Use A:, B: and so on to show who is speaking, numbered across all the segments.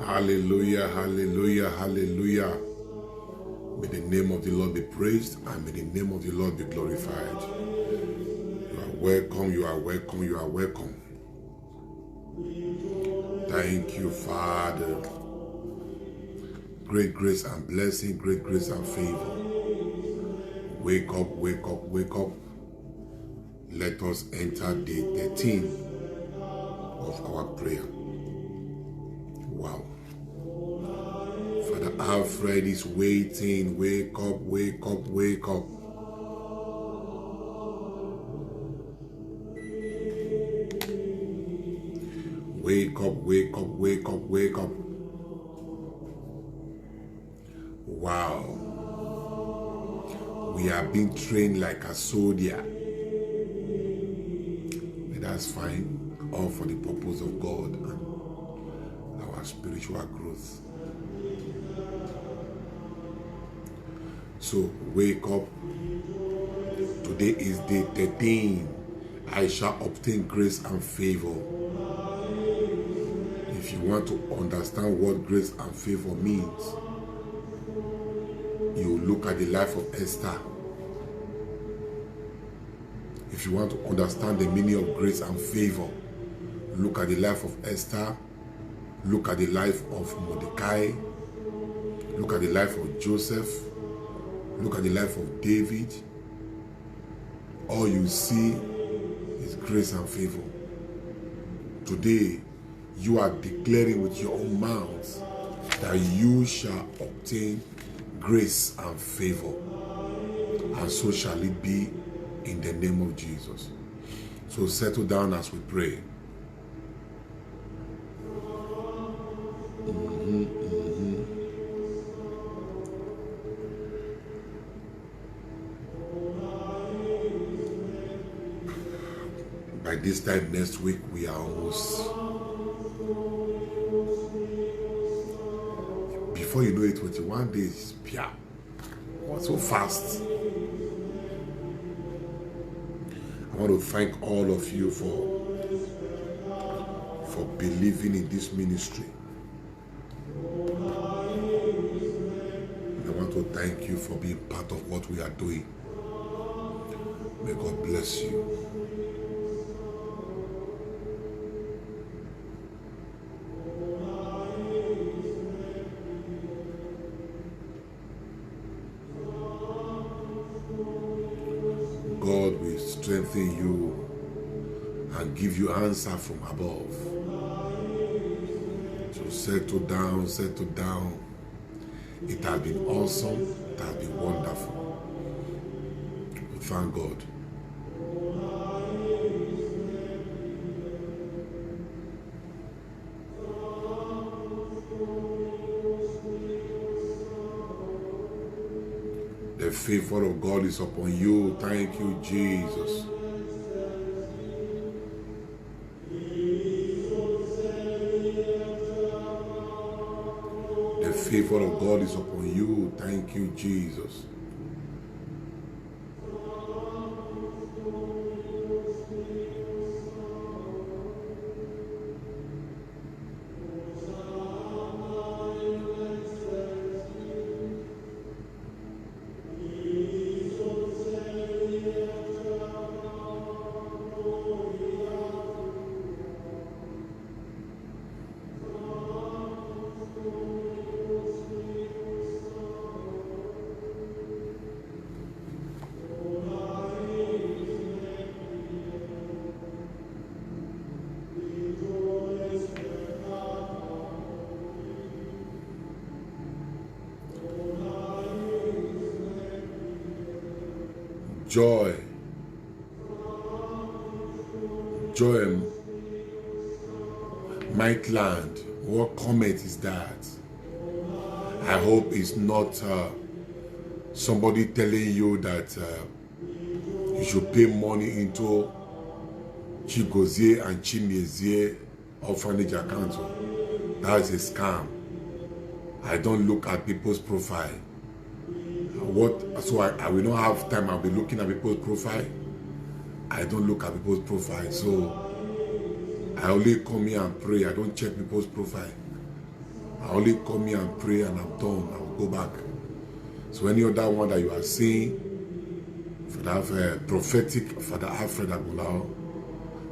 A: Hallelujah, hallelujah, hallelujah. May the name of the Lord be praised and may the name of the Lord be glorified. You are welcome, you are welcome, you are welcome. Thank you, Father. Great grace and blessing, great grace and favor. Wake up, wake up, wake up. Let us enter day 13 of our prayer. Wow. Father Alfred is waiting. Wake up, wake up, wake up. Wake up, wake up, wake up, wake up. Wow. We are being trained like a soldier. But that's fine. All for the purpose of God and our spiritual growth. So wake up. Today is day 13. I shall obtain grace and favor. If you want to understand what grace and favor means, you look at the life of Esther. If you want to understand the meaning of grace and favor, look at the life of Esther, look at the life of Mordecai, look at the life of Joseph, look at the life of David. All you see is grace and favor. Today, you are declaring with your own mouth that you shall obtain grace and favor. And so shall it be in the name of Jesus. So settle down as we pray. By this time next week, we are almost... Before you know it, 21 days, yeah. So fast. I want to thank all of you for believing in this ministry. I want to thank you for being part of what we are doing. May God bless you. God will strengthen you and give you answer from above. So settle down, settle down. It has been awesome, it has been wonderful. Thank God. The favor of God is upon you. Thank you, Jesus. The favor of God is upon you. Thank you, Jesus. Joy. Joy, Maitland. What comment is that? I hope it's not somebody telling you that you should pay money into Chigozie and Chimezie orphanage account. That is a scam. I don't look at people's profile. So I will not have time. I'll be looking at people's profile. I don't look at people's profile. So I only come here and pray. I don't check people's profile. I only come here and pray and I'm done. I will go back. So any other one that you are seeing, Father prophetic, Father Alfred Agbonlao,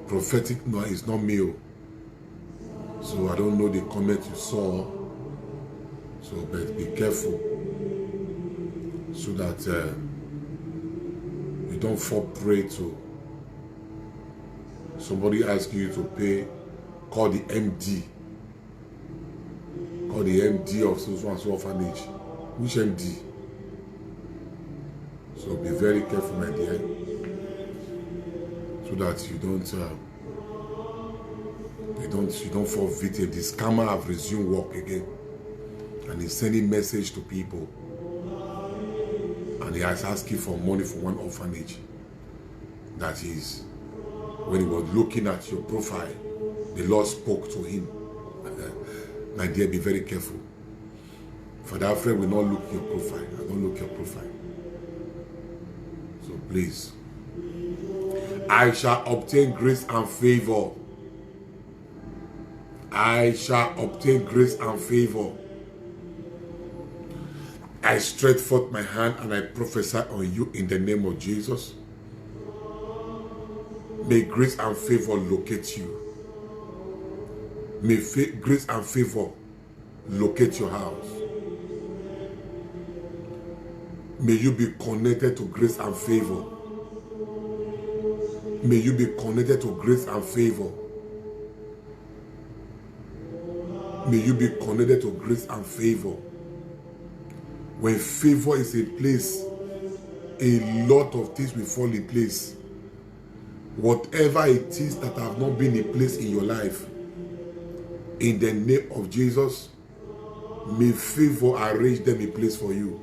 A: prophetic no, is not me. So I don't know the comment you saw. So but be careful so that you don't fall prey to somebody asking you to pay. Call the MD. Call the MD of so and so orphanage. Which MD? So be very careful, my dear, so that you don't fall victim. The scammer have resumed work again, and he's sending message to people, and he is asking for money for one orphanage. That is, when he was looking at your profile, the Lord spoke to him. My dear, be very careful. Father Alfred will not look your profile. I don't look your profile. So please, I shall obtain grace and favor. I shall obtain grace and favor. I stretch forth my hand and I prophesy on you in the name of Jesus. May grace and favor locate you. May grace and favor locate your house. May you be connected to grace and favor. May you be connected to grace and favor. May you be connected to grace and favor. When favor is in place, a lot of things will fall in place. Whatever it is that have not been in place in your life, in the name of Jesus, may favor arrange them in place for you.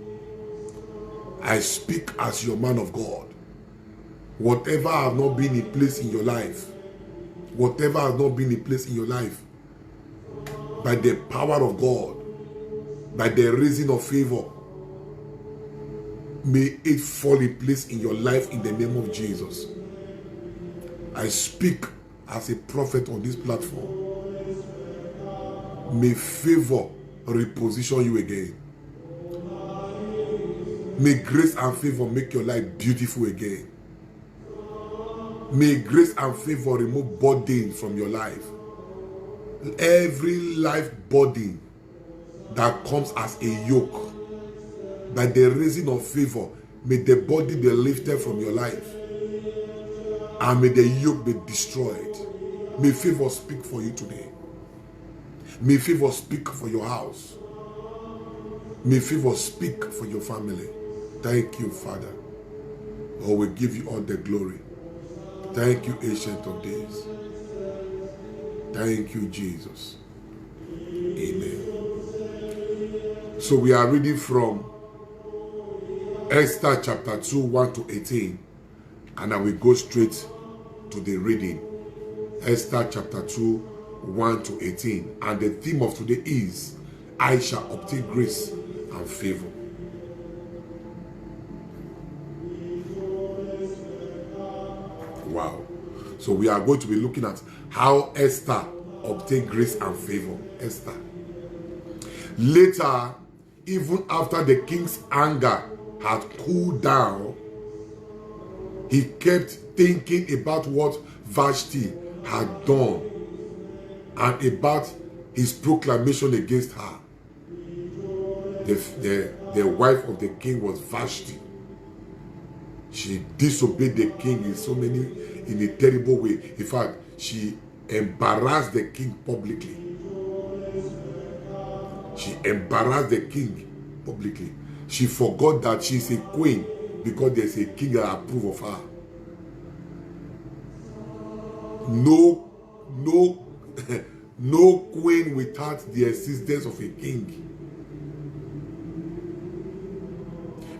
A: I speak as your man of God. Whatever has not been in place in your life, whatever has not been in place in your life, by the power of God, by the reason of favor, may it fall in place in your life in the name of Jesus. I speak as a prophet on this platform. May favor reposition you again. May grace and favor make your life beautiful again. May grace and favor remove burden from your life. Every life burden that comes as a yoke, by the reason of favor, may the body be lifted from your life. And may the yoke be destroyed. May favor speak for you today. May favor speak for your house. May favor speak for your family. Thank you, Father. Oh, we give you all the glory. Thank you, Ancient of Days. Thank you, Jesus. Amen. So we are reading from Esther chapter 2, 1 to 18. And I will go straight to the reading. Esther chapter 2, 1 to 18. And the theme of today is, I shall obtain grace and favor. Wow. So we are going to be looking at how Esther obtained grace and favor. Esther. Later, even after the king's anger had cooled down, he kept thinking about what Vashti had done and about his proclamation against her. The wife of the king was Vashti. She disobeyed the king in a terrible way. In fact, she embarrassed the king publicly. She embarrassed the king publicly. She forgot that she's a queen because there's a king that approves of her. No queen without the assistance of a king.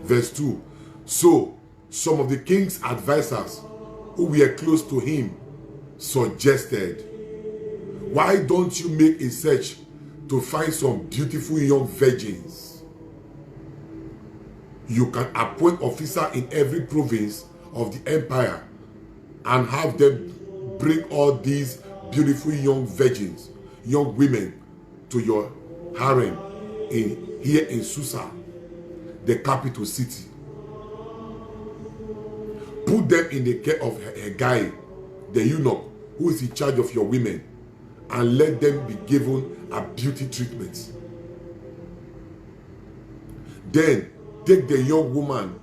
A: Verse 2. So, some of the king's advisors who were close to him suggested, why don't you make a search to find some beautiful young virgins? You can appoint officers in every province of the empire and have them bring all these beautiful young virgins, young women to your harem here in Susa, the capital city. Put them in the care of Hegai, the eunuch, who is in charge of your women, and let them be given a beauty treatment. Then take the young woman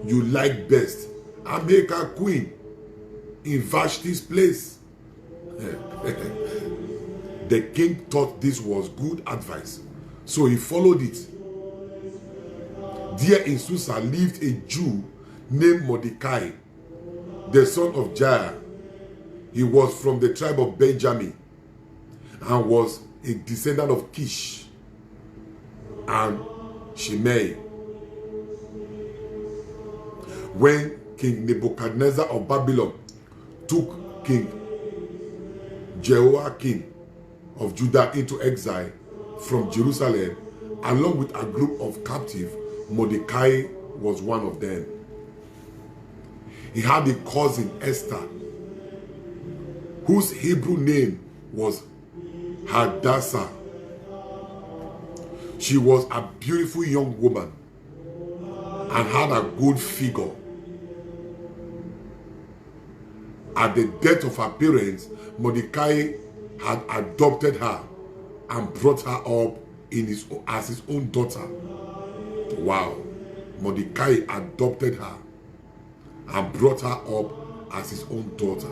A: you like best and make her queen in Vashti's place. The king thought this was good advice, so he followed it. There in Susa lived a Jew named Mordecai, the son of Jair. He was from the tribe of Benjamin and was a descendant of Kish and Shimei. When King Nebuchadnezzar of Babylon took King Jehoiakim of Judah into exile from Jerusalem, along with a group of captives, Mordecai was one of them. He had a cousin, Esther, whose Hebrew name was Hadassah. She was a beautiful young woman and had a good figure. At the death of her parents, Mordecai had adopted her and brought her up as his own daughter. Wow. Mordecai adopted her and brought her up as his own daughter.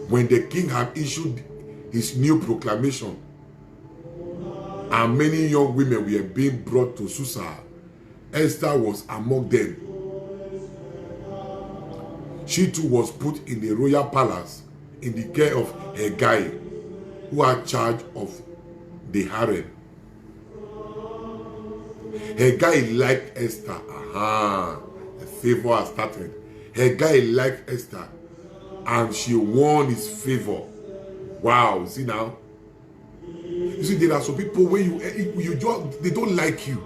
A: When the king had issued his new proclamation and many young women were being brought to Susa, Esther was among them. She too was put in the royal palace in the care of Hegai, who had charge of the harem. Hegai liked Esther. The favor has started. Hegai liked Esther and she won his favor. Wow, see now? You see, there are some people when they don't like you.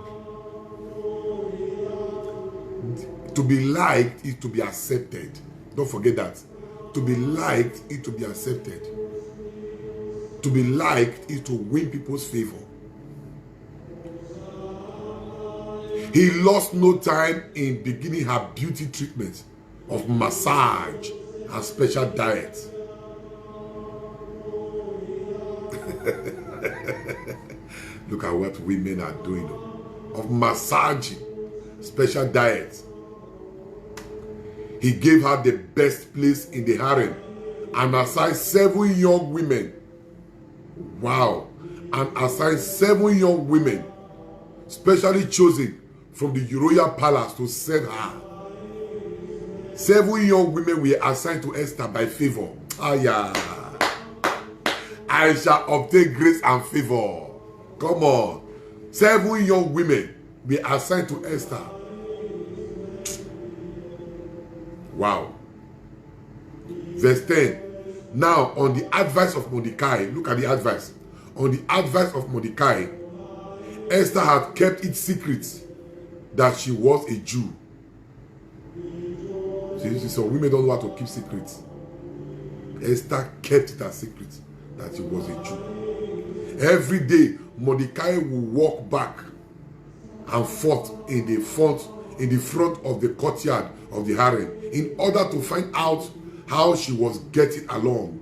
A: To be liked is to be accepted. Don't forget that. To be liked is to be accepted. To be liked is to win people's favor. He lost no time in beginning her beauty treatment of massage and special diet. Look at what women are doing. Of massaging, special diet. He gave her the best place in the harem and assigned 7 young women. Wow. And assigned 7 young women, specially chosen from the royal palace to serve her. 7 young women were assigned to Esther by favor. I shall obtain grace and favor. Come on. 7 young women were assigned to Esther. Wow. Verse 10. Now, on the advice of Mordecai, look at the advice. On the advice of Mordecai, Esther had kept it secret that she was a Jew. See, some women don't know how to keep secrets. Esther kept it a secret that she was a Jew. Every day, Mordecai would walk back and forth in the front of the courtyard of the harem in order to find out how she was getting along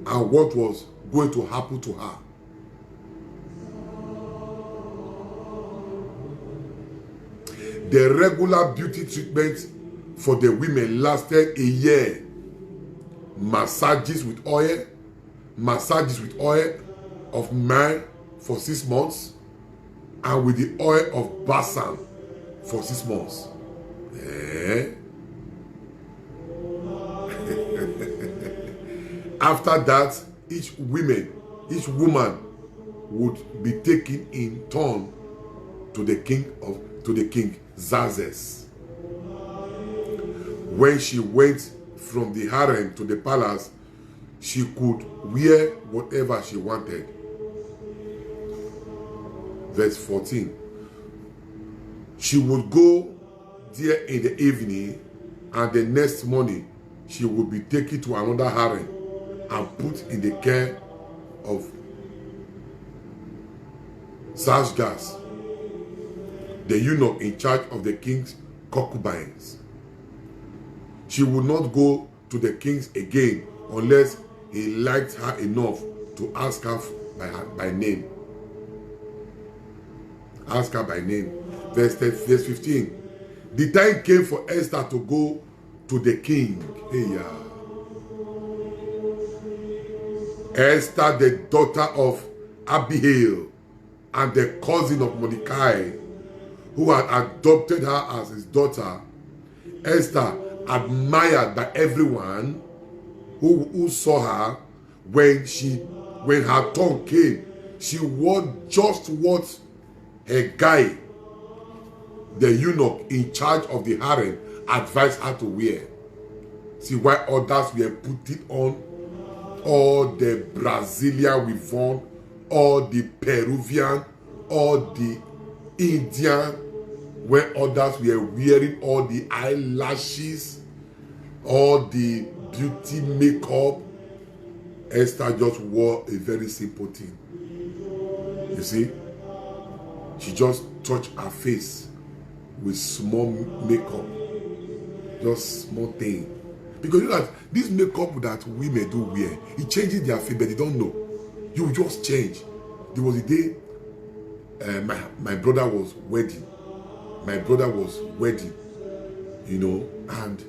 A: and what was going to happen to her. The regular beauty treatment for the women lasted a year. Massages with oil of myrrh for 6 months, and with the oil of balsam for 6 months. After that, each woman would be taken in turn to the king Xerxes. When she went from the harem to the palace, she could wear whatever she wanted. Verse 14. She would go there in the evening, and the next morning she would be taken to another harem and put in the care of Saashgaz, the eunuch in charge of the king's concubines. She would not go to the kings again unless he liked her enough to ask her by name. Ask her by name. Verse 15. The time came for Esther to go to the king. Hey, Esther, the daughter of Abihail and the cousin of Mordecai, who had adopted her as his daughter. Esther, admired by everyone who saw her, when her turn came, she wore just what her guy, the eunuch in charge of the harem, advised her to wear. See why others were putting on all the Brazilian weave-on, all the Peruvian, all the Indian, where others were wearing all the eyelashes, all the beauty makeup. Esther just wore a very simple thing. You see, she just touched her face with small makeup, just small thing. Because you know that this makeup that women do wear, it changes their face, but they don't know. You just change. There was a day my brother was wedding. You know, and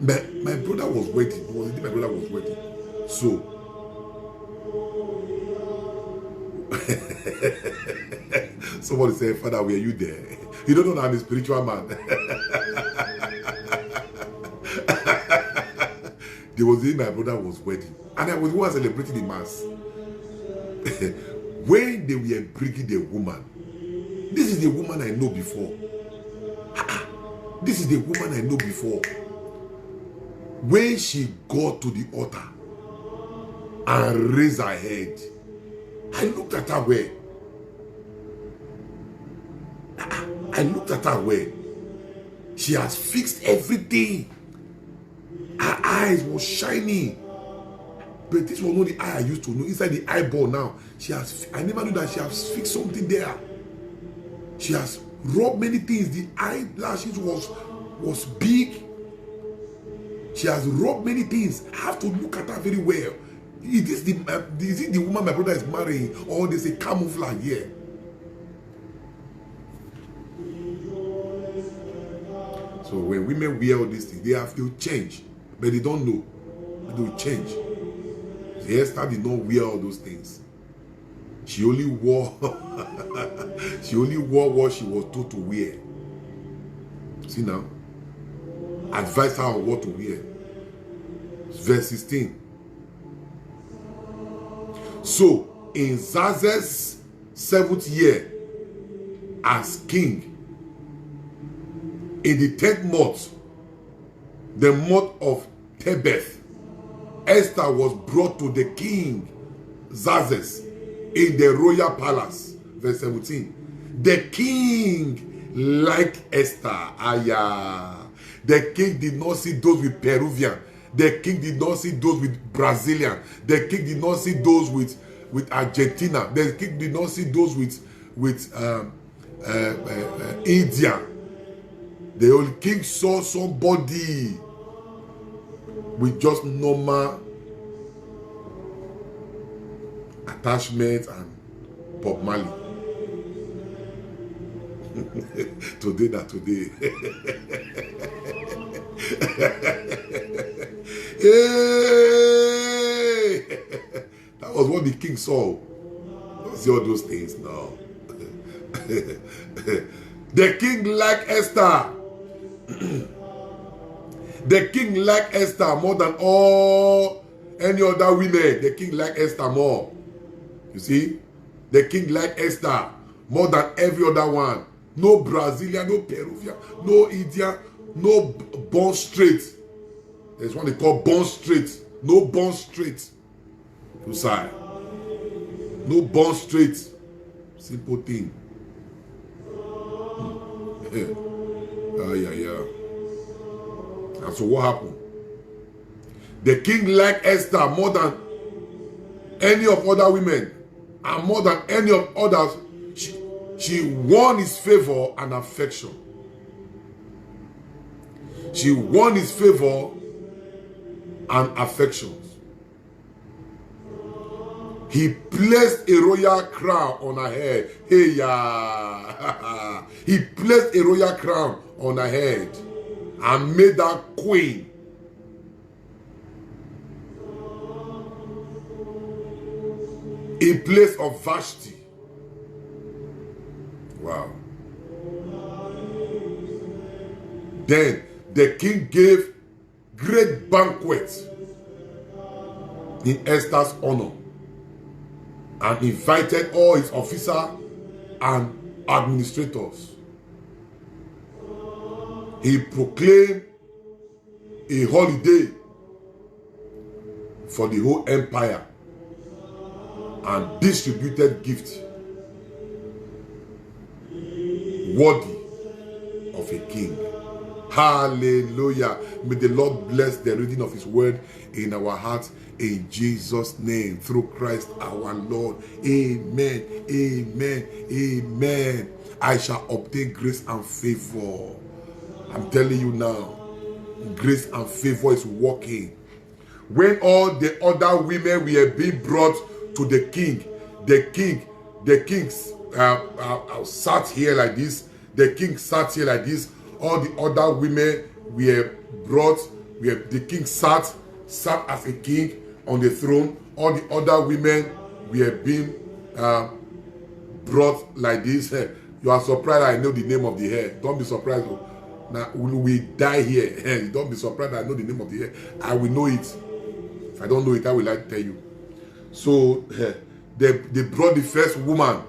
A: my brother was wedding. It was the day my brother was wedding. So somebody said, Father, were you there? You don't know that I'm a spiritual man. There was the day my brother was wedding, and I was the one celebrating the mass. When they were bringing the woman, this is the woman I know before. This is the woman I know before. When she got to the altar and raised her head, I looked at her well. She has fixed everything. Her eyes were shining. But this was not the eye I used to know. Inside the eyeball now, I never knew that she has fixed something there. She has rubbed many things. The eyelashes was big. She has rubbed many things. I have to look at her very well. Is it the woman my brother is marrying, or there's a camouflage here? So when women wear all these things, they have to change, but they don't know. They will change. Esther did not wear all those things. She only wore what she was told to wear. See now? Advised her on what to wear. Verse 16. So in Xerxes' 7th year as king, in the 10th month, the month of Tebeth, Esther was brought to the king Xerxes in the royal palace. Verse 17. The king liked Esther. The king did not see those with Peruvian. The king did not see those with Brazilian. The king did not see those with Argentina. The king did not see those with India. The old king saw somebody with just normal attachment and Bob Marley. Today. Hey! That was what the king saw. Don't see all those things now. The king liked Esther. The king liked Esther more than any other women. The king liked Esther more. You see? The king liked Esther more than every other one. No Brazilian, no Peruvian, no Indian, no Bond Street. There's one they call Bond Street. No Bond Street. You say? No Bond Street. Simple thing. Yeah. And so what happened? The king liked Esther more than any of other women, and more than any of others. She won his favor and affection. She won his favor and affections. He placed a royal crown on her head. Hey, yeah. He placed a royal crown on her head and made her queen. In place of Vashti. Wow. Then the king gave great banquet in Esther's honor and invited all his officers and administrators. He proclaimed a holiday for the whole empire and distributed gifts worthy of a king. Hallelujah. May the Lord bless the reading of his word in our hearts in Jesus' name, through Christ our Lord. Amen. Amen. Amen. I shall obtain grace and favor. I'm telling you now, grace and favor is working. When all the other women were being brought to the king sat here like this. The king sat here like this. All the other women were brought. The king sat as a king on the throne. All the other women were being brought like this. You are surprised I know the name of the hair. Don't be surprised. Now we die here. Don't be surprised I know the name of the hair. I will know it. If I don't know it, I will tell you. So they brought the first woman.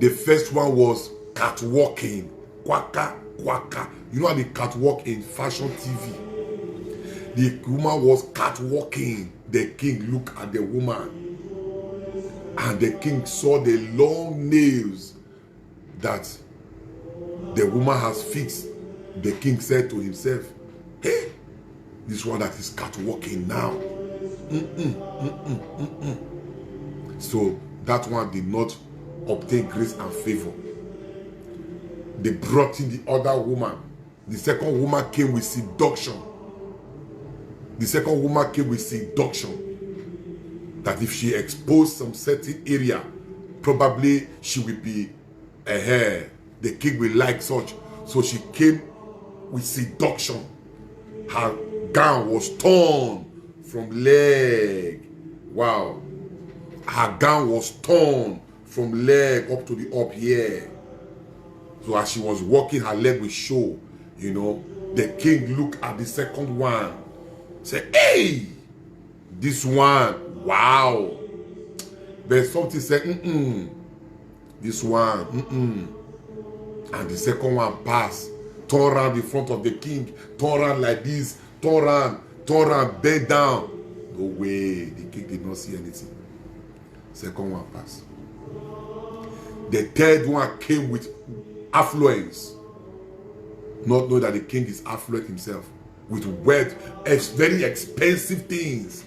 A: The first one was catwalking. Quaka, quaka. You know how they catwalk in fashion TV? The woman was catwalking. The king looked at the woman. And the king saw the long nails that the woman has fixed. The king said to himself, hey, this one that is catwalking now. So that one did not obtain grace and favor. They brought in the other woman. The second woman came with seduction. The second woman came with seduction. That if she exposed some certain area, probably she will be a hair. The king will like such. So she came with seduction. Her gown was torn from leg. Wow. Her gown was torn from leg up to the up here. So as she was walking, her leg will show. You know, the king looked at the second one. Said, hey, this one, wow. But something said, this one, And the second one passed, turn around in front of the king, turn around like this, turn around, bend down. No way, the king did not see anything. Second one passed. The third one came with affluence. Not know that the king is affluent himself. With wealth, very expensive things.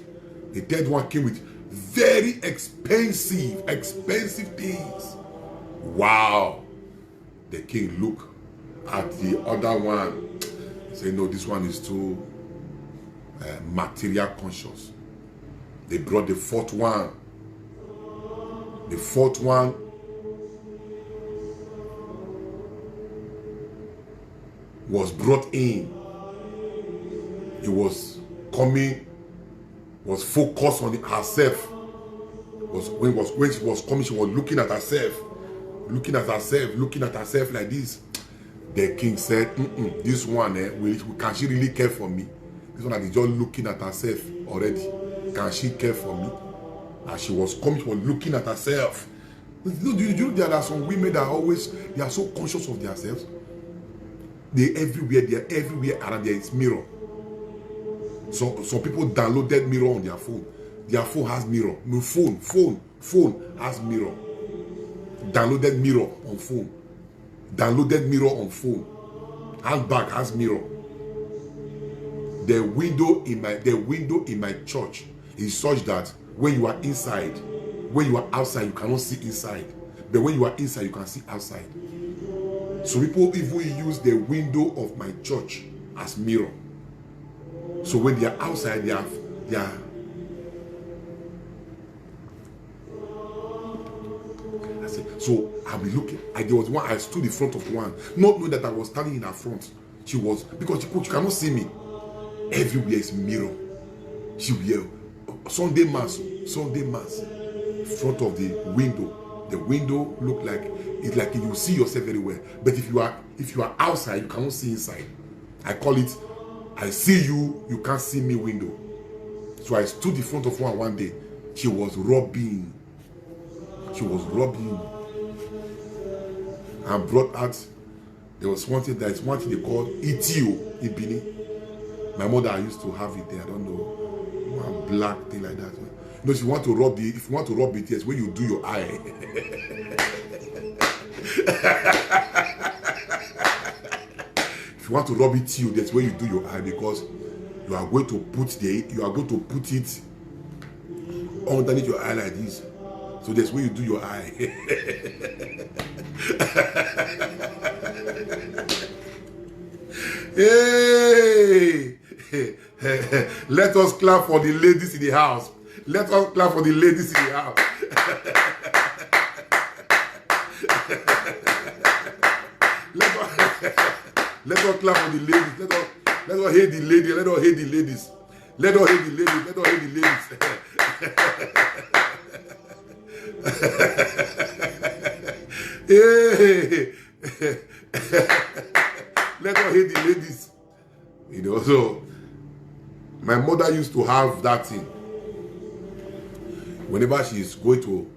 A: The third one came with very expensive things. Wow. The king looked at the other one. Said, no, this one is too material conscious. They brought the fourth one. The fourth one was brought in. It was coming, was focused on herself. When she was coming, she was looking at herself like this. The king said, this one, can she really care for me? This one is just looking at herself already. Can she care for me? As she was coming, she was looking at herself. Do you know there are some women that they are so conscious of themselves. They are everywhere around there is mirror. So some people downloaded mirror on their phone. Their phone has mirror. No phone has mirror. Downloaded mirror on phone. Downloaded mirror on phone. Handbag has mirror. The window in my church is such that when you are inside, when you are outside, you cannot see inside. But when you are inside, you can see outside. So people even use the window of my church as mirror. So when they are outside, they are so I'll be looking. There was one, I stood in front of one, not knowing that I was standing in her front. She was, because you cannot see me. Everywhere is mirror. She will yell, Sunday mass, in front of the window. The window look like, it's like you see yourself very well. But if you are outside, you cannot see inside. I call it, I see you, you can't see me window. So I stood in front of one day. She was robbing. And brought out, there was one thing they called ETO in Benin. My mother used to have it there, I don't know, one black thing like that. You know, if you want to rub it, yes, when you do your eye. If you want to rub it to you, that's where you do your eye, because you are going to put it underneath your eye like this. So that's where you do your eye. Hey! Let us clap for the ladies in the house. Let us clap for the ladies in the house. Let us clap for the ladies. Let us hate the ladies. Let us hate the ladies. Let us hate the ladies. Let us hate the ladies. Hey. Let us hate the ladies. You know, so my mother used to have that thing. Whenever she's going to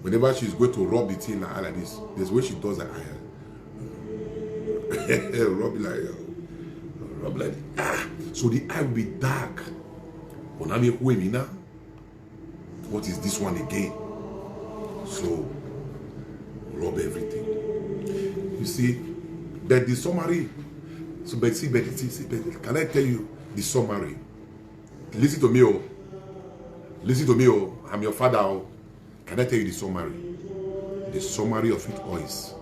A: rub the thing like this, there's where she does that. Rub like ah. So the eye will be dark. What is this one again? So rub everything. You see, but the summary. So but can I tell you the summary? Listen to me, oh. Listen to me, oh. I'm your father, oh. Can I tell you the summary? The summary of it all is,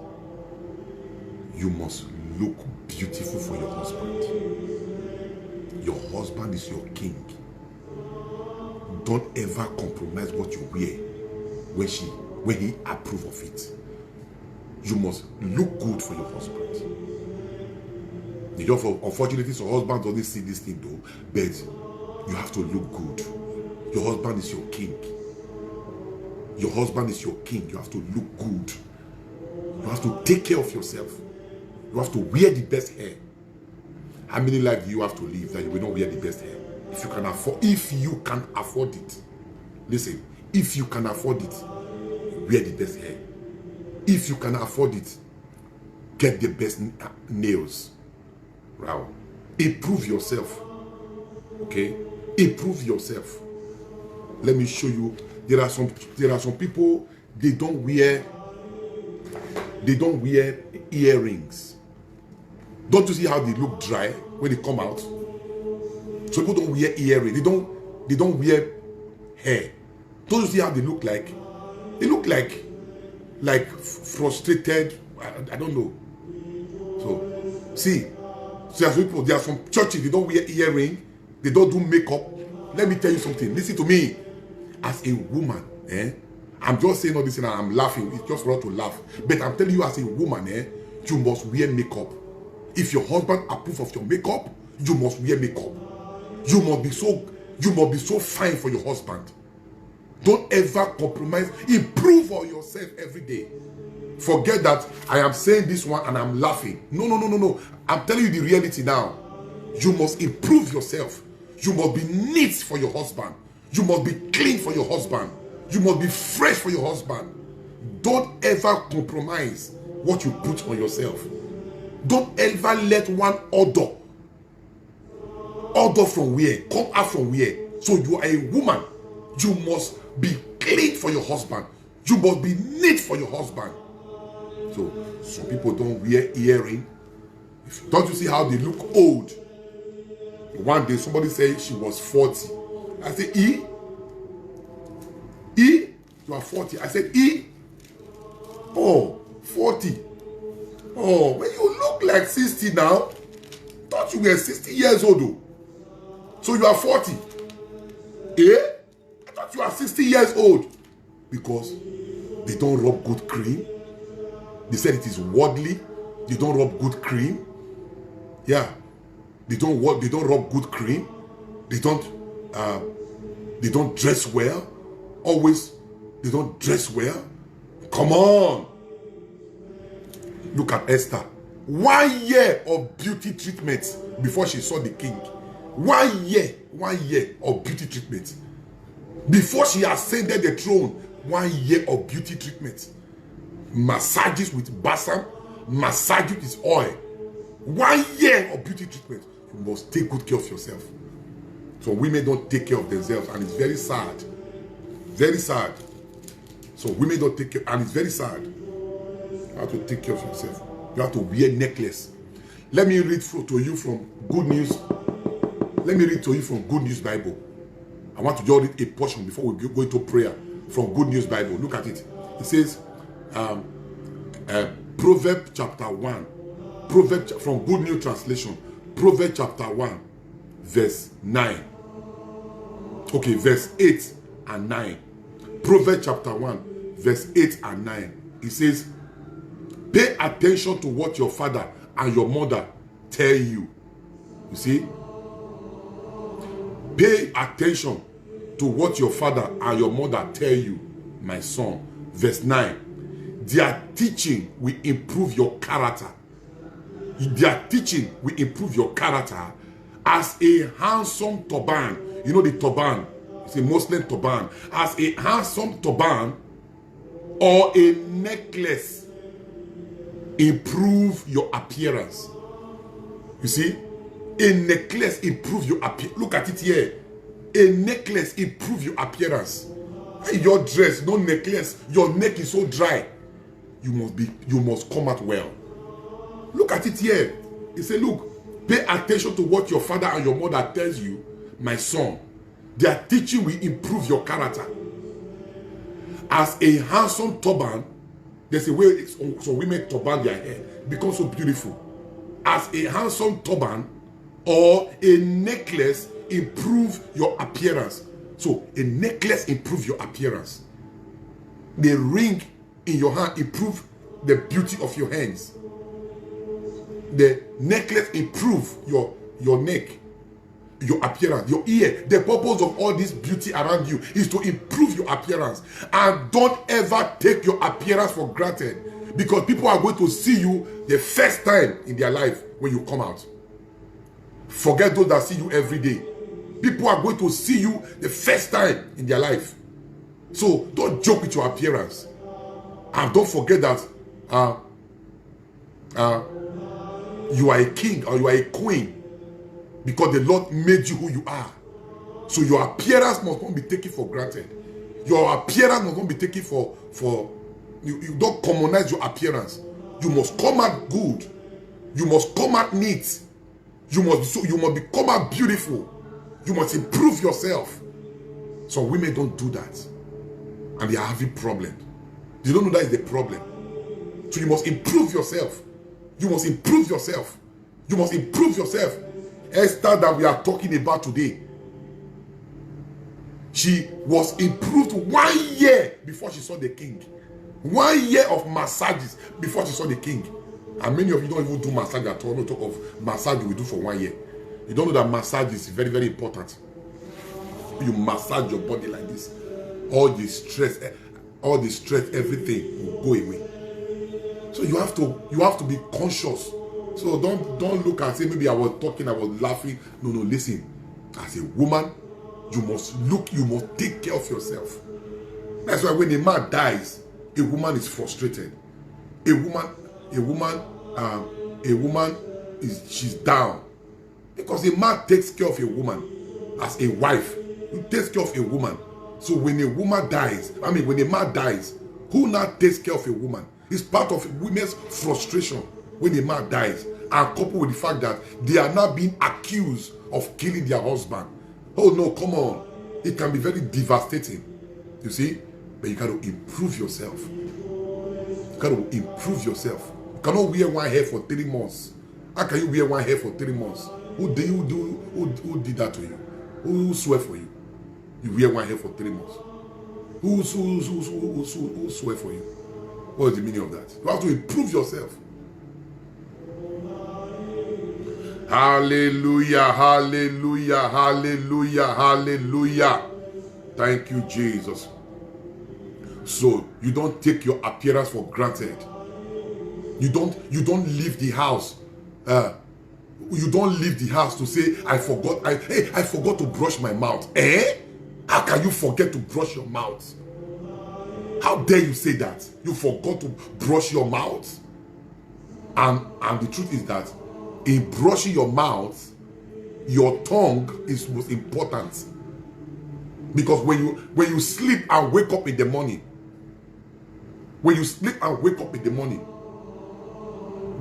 A: you must look beautiful for your husband. Your husband is your king. Don't ever compromise what you wear when he approves of it. You must look good for your husband. Unfortunately, some husbands don't see this thing though, but you have to look good. Your husband is your king. Your husband is your king. You have to look good. You have to take care of yourself. You have to wear the best hair. How many lives do you have to live that you will not wear the best hair? If you can afford it. Listen, if you can afford it, wear the best hair. If you can afford it, get the best nails. Wow. Improve yourself. Okay? Improve yourself. Let me show you. There are some people, they don't wear earrings. Don't you see how they look dry when they come out? So people don't wear earrings. They don't wear hair. Don't you see how they look like? They look like frustrated. I don't know. So see, there are some churches, they don't wear earring, they don't do makeup. Let me tell you something. Listen to me. As a woman, I'm just saying all this and I'm laughing. It's just for us to laugh. But I'm telling you, as a woman, you must wear makeup. If your husband approves of your makeup, you must wear makeup. You must be so fine for your husband. Don't ever compromise. Improve on yourself every day. Forget that I am saying this one and I'm laughing. No. I'm telling you the reality now. You must improve yourself. You must be neat for your husband. You must be clean for your husband. You must be fresh for your husband. Don't ever compromise what you put on yourself. Don't ever let one order from where, come out from where. So you are a woman. You must be clean for your husband. You must be neat for your husband. So some people don't wear earring. Don't you see how they look old? One day somebody said she was 40. I said, you are 40. I said, Oh, 40. Oh, when you look like 60 now, thought you were 60 years old though. So you are 40. Eh? I thought you are 60 years old. Because they don't rub good cream. They said it is worldly. They don't rub good cream. Yeah. They don't rub good cream. They don't dress well. Always, they don't dress well. Come on. Look at Esther. 1 year of beauty treatment before she saw the king. 1 year of beauty treatment. Before she ascended the throne, 1 year of beauty treatment. Massages with balsam, massages with oil. 1 year of beauty treatment. You must take good care of yourself. So women don't take care of themselves, and it's very sad. Very sad. So women don't take care, and it's very sad. You have to take care of yourself. You have to wear necklace. Let me read to you from Good News. Let me read to you from Good News Bible. I want to just read a portion before we go into prayer from Good News Bible. Look at it. It says, Proverbs chapter 1. Proverbs from Good News Translation. Proverbs chapter 1, verse 9. Okay, verse 8 and 9. Proverbs chapter 1, verse 8 and 9. It says, pay attention to what your father and your mother tell you. You see? Pay attention to what your father and your mother tell you, my son. Verse 9. Their teaching will improve your character. Their teaching will improve your character as a handsome turban. You know the turban? It's a Muslim turban. As a handsome turban or a necklace improve your appearance. You see? A necklace improve your appearance. Look at it here. A necklace improve your appearance. Your dress, no necklace, your neck is so dry. You must come out well. Look at it here. He said, look, pay attention to what your father and your mother tells you, my son. Their teaching will improve your character. As a handsome turban, there's a way some women turban their hair, becomes so beautiful. As a handsome turban or a necklace improve your appearance. So a necklace improve your appearance. The ring in your hand improve the beauty of your hands. The necklace improve your neck, your appearance, your ear. The purpose of all this beauty around you is to improve your appearance. And don't ever take your appearance for granted, because people are going to see you the first time in their life when you come out. Forget those that see you every day. People are going to see you the first time in their life. So don't joke with your appearance. And don't forget that you are a king or you are a queen because the Lord made you who you are. So your appearance must not be taken for granted. Your appearance must not be taken for you don't commonize your appearance. You must come out good. You must come out neat. You must become out beautiful. You must improve yourself. Some women don't do that, and they are having problems. They don't know that is the problem. So you must improve yourself. You must improve yourself. You must improve yourself. Esther that we are talking about today, she was improved 1 year before she saw the king. 1 year of massages before she saw the king. And many of you don't even do massage at all. No talk of massage we do for 1 year. You don't know that massage is very, very important. You massage your body like this. All the stress, everything will go away. So you have to be conscious. So don't look and say maybe I was talking, I was laughing. No, listen. As a woman, you must take care of yourself. That's why when a man dies, a woman is frustrated. She's down. Because a man takes care of a woman as a wife. He takes care of a woman. So when a woman dies, when a man dies, who now takes care of a woman? It's part of women's frustration when a man dies, and coupled with the fact that they are now being accused of killing their husband. Oh no, come on. It can be very devastating. You see? But you got to improve yourself. You got to improve yourself. You cannot wear one hair for 3 months. How can you wear one hair for 3 months? Who did that to you? Who swear for you? You wear one hair for 3 months. Who swear for you? What is the meaning of that? You have to improve yourself. Hallelujah, hallelujah, hallelujah, hallelujah. Thank you, Jesus. So you don't take your appearance for granted. You don't leave the house. You don't leave the house to say, I forgot to brush my mouth. How can you forget to brush your mouth? How dare you say that? You forgot to brush your mouth? And the truth is that in brushing your mouth, your tongue is most important. Because when you sleep and wake up in the morning,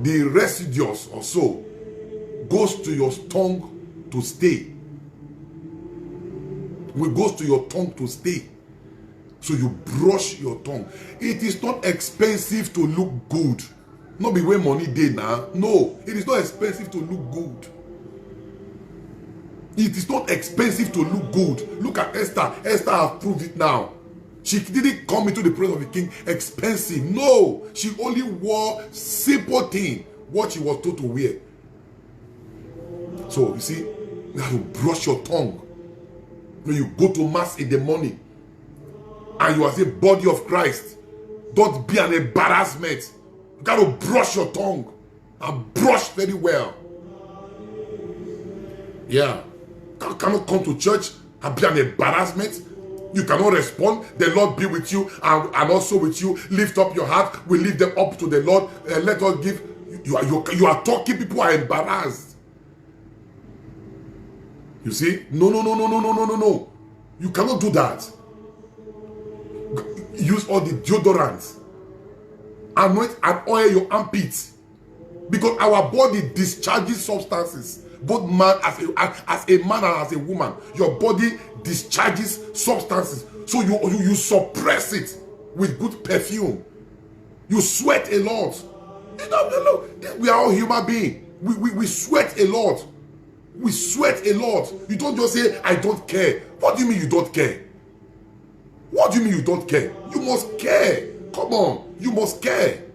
A: the residues or so goes to your tongue to stay. It goes to your tongue to stay. So you brush your tongue. It is not expensive to look good. Not be where money dey now. No, it is not expensive to look good. It is not expensive to look good. Look at Esther. Esther has proved it now. She didn't come into the presence of the king expensive. No, she only wore simple thing, what she was told to wear. So you see, you have to brush your tongue. When you go to mass in the morning and you are the body of Christ, don't be an embarrassment. You got to brush your tongue and brush very well. Yeah. You cannot come to church and be an embarrassment. You cannot respond. The Lord be with you and also with you. Lift up your heart. We lift them up to the Lord. Let us give. You are talking. People are embarrassed. You see? No. You cannot do that. Use all the deodorants. Anoint and oil your armpits. Because our body discharges substances. Both man as a man and as a woman. Your body discharges substances. So you suppress it with good perfume. You sweat a lot. We are all human beings. We sweat a lot. We sweat a lot. You don't just say, I don't care. What do you mean you don't care? What do you mean you don't care? You must care. Come on. You must care.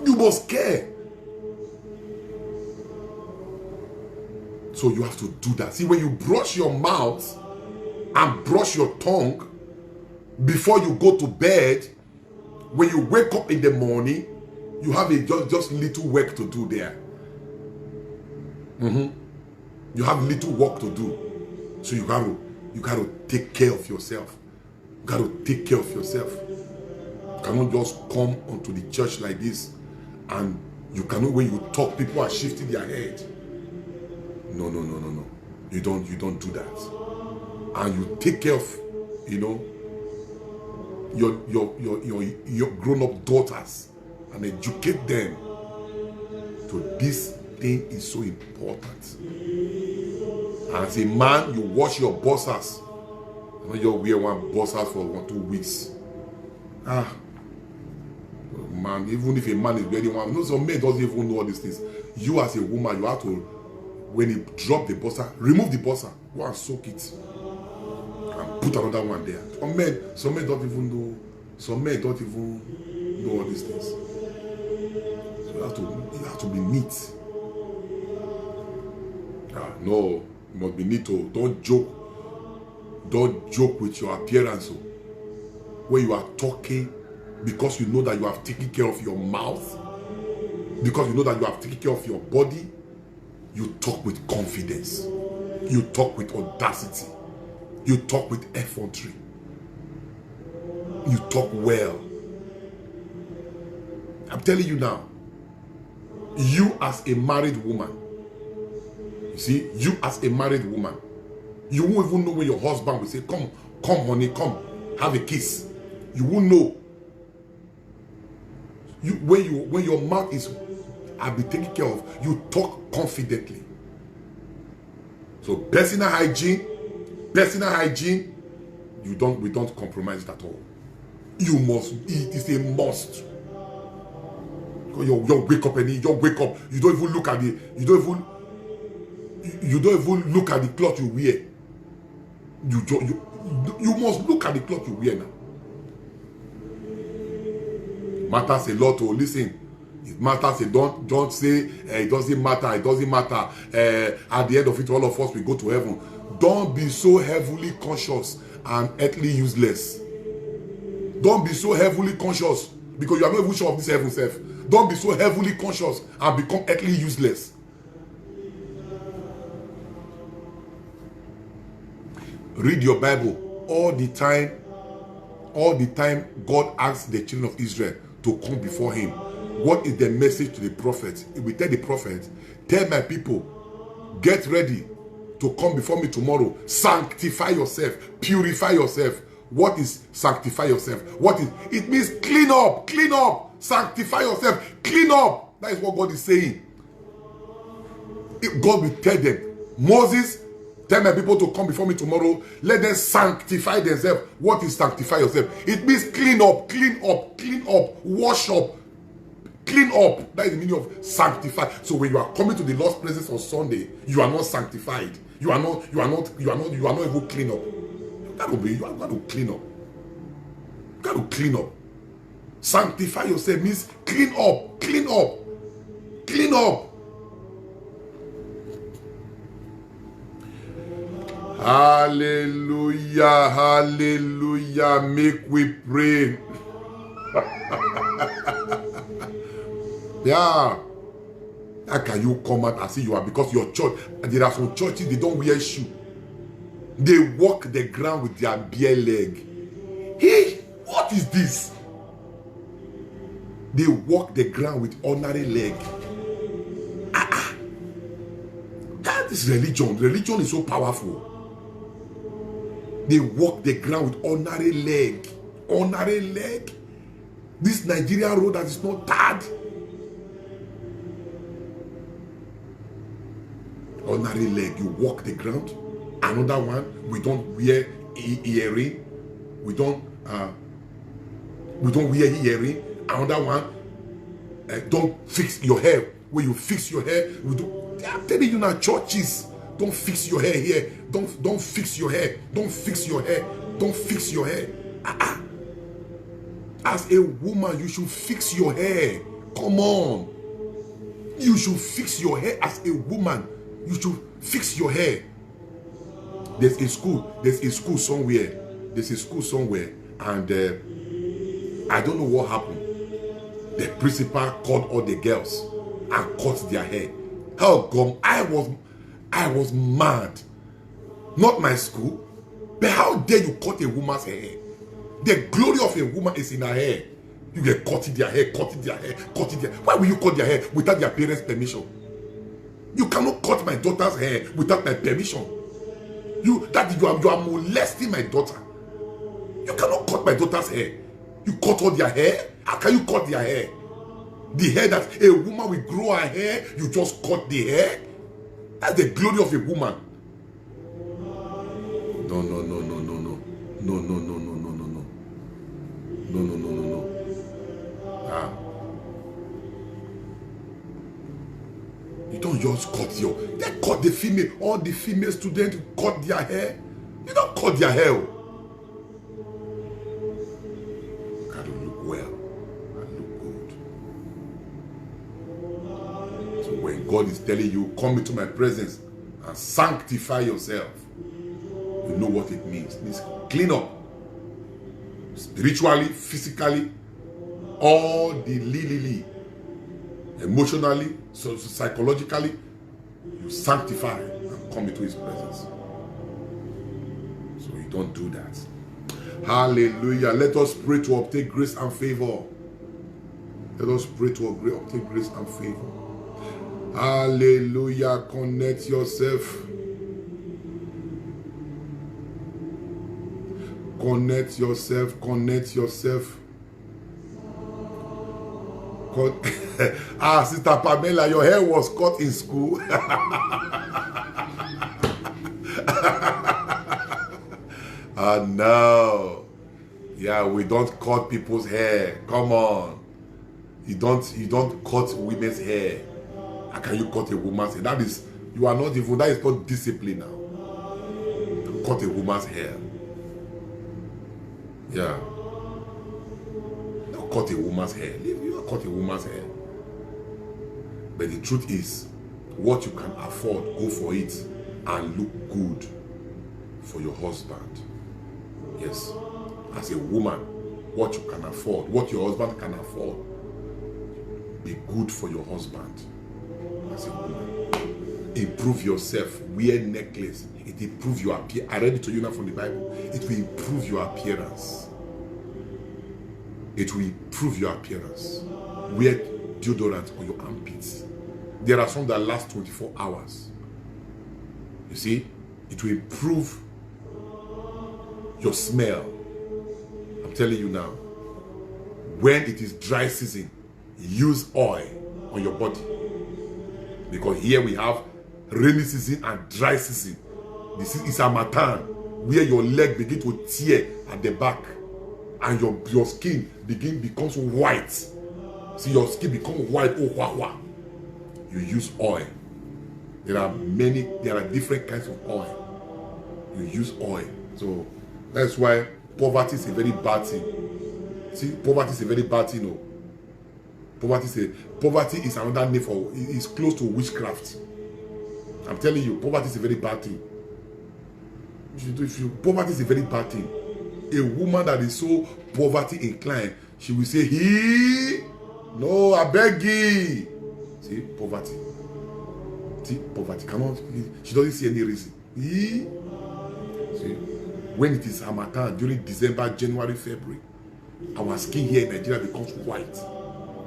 A: You must care. So you have to do that. See, when you brush your mouth and brush your tongue before you go to bed, when you wake up in the morning, you have just little work to do there. You have little work to do. So you got to take care of yourself. You got to take care of yourself. You cannot just come onto the church like this and you cannot, when you talk, people are shifting their head. No. You don't do that. And you take care of, your grown-up daughters and educate them. So this thing is so important. As a man, you wash your boxers. Not just wear one boxers for 1 or 2 weeks. Man, even if a man is wearing one, some men doesn't even know all these things. You as a woman, you have to, when you drop the boxer, remove the boxer, go and soak it, and put another one there. Some men don't even know. Some men don't even know all these things. So you have to be neat. No, you must be neat. Don't joke with your appearance. When you are talking, because you know that you have taken care of your mouth, because you know that you have taken care of your body, you talk with confidence. You talk with audacity. You talk with effrontery. You talk well. I'm telling you now, you as a married woman, you see, you as a married woman, you won't even know when your husband will say, come honey, come, have a kiss. You won't know. When your mouth is be taken care of, you talk confidently. So personal hygiene, we don't compromise it at all. You must, it is a must. You wake up and you wake up. You don't even look at the, you don't even look at the cloth you wear. You must look at the cloth you wear now. Matters a lot. To listen. It matters. Don't say it doesn't matter. It doesn't matter. At the end of it, all of us will go to heaven. Don't be so heavily conscious and earthly useless. Don't be so heavily conscious because you are not even sure of this heaven self. Don't be so heavily conscious and become earthly useless. Read your Bible all the time. All the time, God asked the children of Israel to come before him. What is the message to the prophet? He will tell the prophet, tell my people, get ready to come before me tomorrow. Sanctify yourself, purify yourself. What is sanctify yourself? What is it? Means clean up, sanctify yourself, clean up. That is what God is saying. If God will tell them, Moses, tell my people to come before me tomorrow. Let them sanctify themselves. What is sanctify yourself? It means clean up, wash up, clean up. That is the meaning of sanctify. So when you are coming to the Lord's presence on Sunday, you are not sanctified. You are not even clean up. You are going to clean up. You got to clean up. Sanctify yourself means clean up. Hallelujah. Make we pray. Yeah. How can you come out and say you are? Because your church, and there are some churches, they don't wear shoe. They walk the ground with their bare leg. Hey, what is this? They walk the ground with ordinary leg. That is religion. Religion is so powerful. They walk the ground with ordinary leg. This Nigerian road that is not tarred. Ordinary leg, you walk the ground. Another one, we don't wear earring. We don't wear earring. Another one, don't fix your hair. When you fix your hair, I'm telling you now, churches, don't fix your hair here. Don't fix your hair. Don't fix your hair. Don't fix your hair. As a woman, you should fix your hair. Come on. You should fix your hair as a woman. You should fix your hair. There's a school somewhere, and I don't know what happened. The principal called all the girls and cut their hair. How come? I was mad. Not my school, but how dare you cut a woman's hair? The glory of a woman is in her hair. You get cutting their hair. Why will you cut their hair without their parents' permission? You cannot cut my daughter's hair without my permission. You are molesting my daughter. You cannot cut my daughter's hair. You cut all their hair? How can you cut their hair? The hair that a woman will grow her hair, you just cut the hair? That's the glory of a woman. No. You don't just cut they cut the female, all the female students cut their hair. You don't cut their hair. Gotta look well and look good. So when God is telling you, come into my presence and sanctify yourself, you know what it means. It means clean up. Spiritually, physically, all the emotionally, so psychologically, you sanctify and come into his presence. So you don't do that. Hallelujah. Let us pray to obtain grace and favor. Let us pray to obtain grace and favor. Hallelujah. Connect yourself. Connect yourself. Sister Pamela, your hair was cut in school. And now Yeah, we don't cut people's hair. Come on. You don't cut women's hair. How can you cut a woman's hair? That is, you are not even, that is not discipline now. Cut a woman's hair. Yeah. Don't cut a woman's hair. You don't cut a woman's hair. But the truth is, what you can afford, go for it and look good for your husband. Yes. As a woman, what you can afford, what your husband can afford, be good for your husband. As a woman, improve yourself. Wear necklace. It improves your appearance. I read it to you now from the Bible. It will improve your appearance. It will improve your appearance. Wear deodorant on your armpits. There are some that last 24 hours. You see, it will improve your smell. I'm telling you now. When it is dry season, use oil on your body. Because here we have rainy season and dry season. This is Harmattan, where your leg begin to tear at the back and your skin becomes white. See, your skin becomes white. Oh, wah, wah. You use oil. There are different kinds of oil. You use oil. So that's why poverty is a very bad thing. See, poverty is a very bad thing. No. Poverty is another name for, it's close to witchcraft. I'm telling you, poverty is a very bad thing. Poverty is a very bad thing. A woman that is so poverty inclined, she will say, no, I beg you. See, poverty. See, poverty cannot, she doesn't see any reason. See, when it is Harmattan, during December, January, February, our skin here in Nigeria becomes white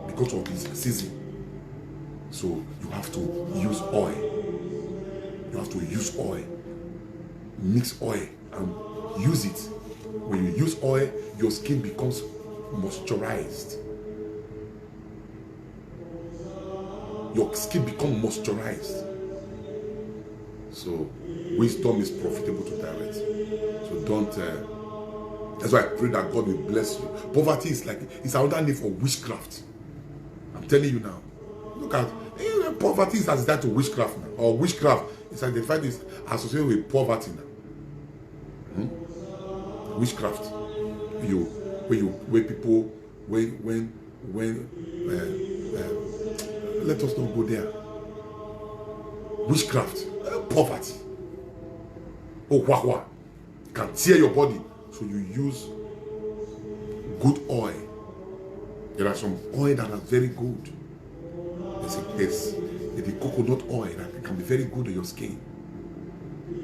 A: because of this season. So you have to use oil. You have to use oil. Mix oil and use it. When you use oil, your skin becomes moisturized. Your skin becomes moisturized. So wisdom is profitable to direct. So don't. That's why I pray that God will bless you. Poverty is like, it's another name for witchcraft. I'm telling you now. Look at poverty is associated to witchcraft now, or witchcraft is identified is associated with poverty now. Witchcraft. Let us not go there. Witchcraft, poverty. Oh, wah, can tear your body. So you use good oil. There are some oil that are very good. There's the coconut oil that can be very good on your skin.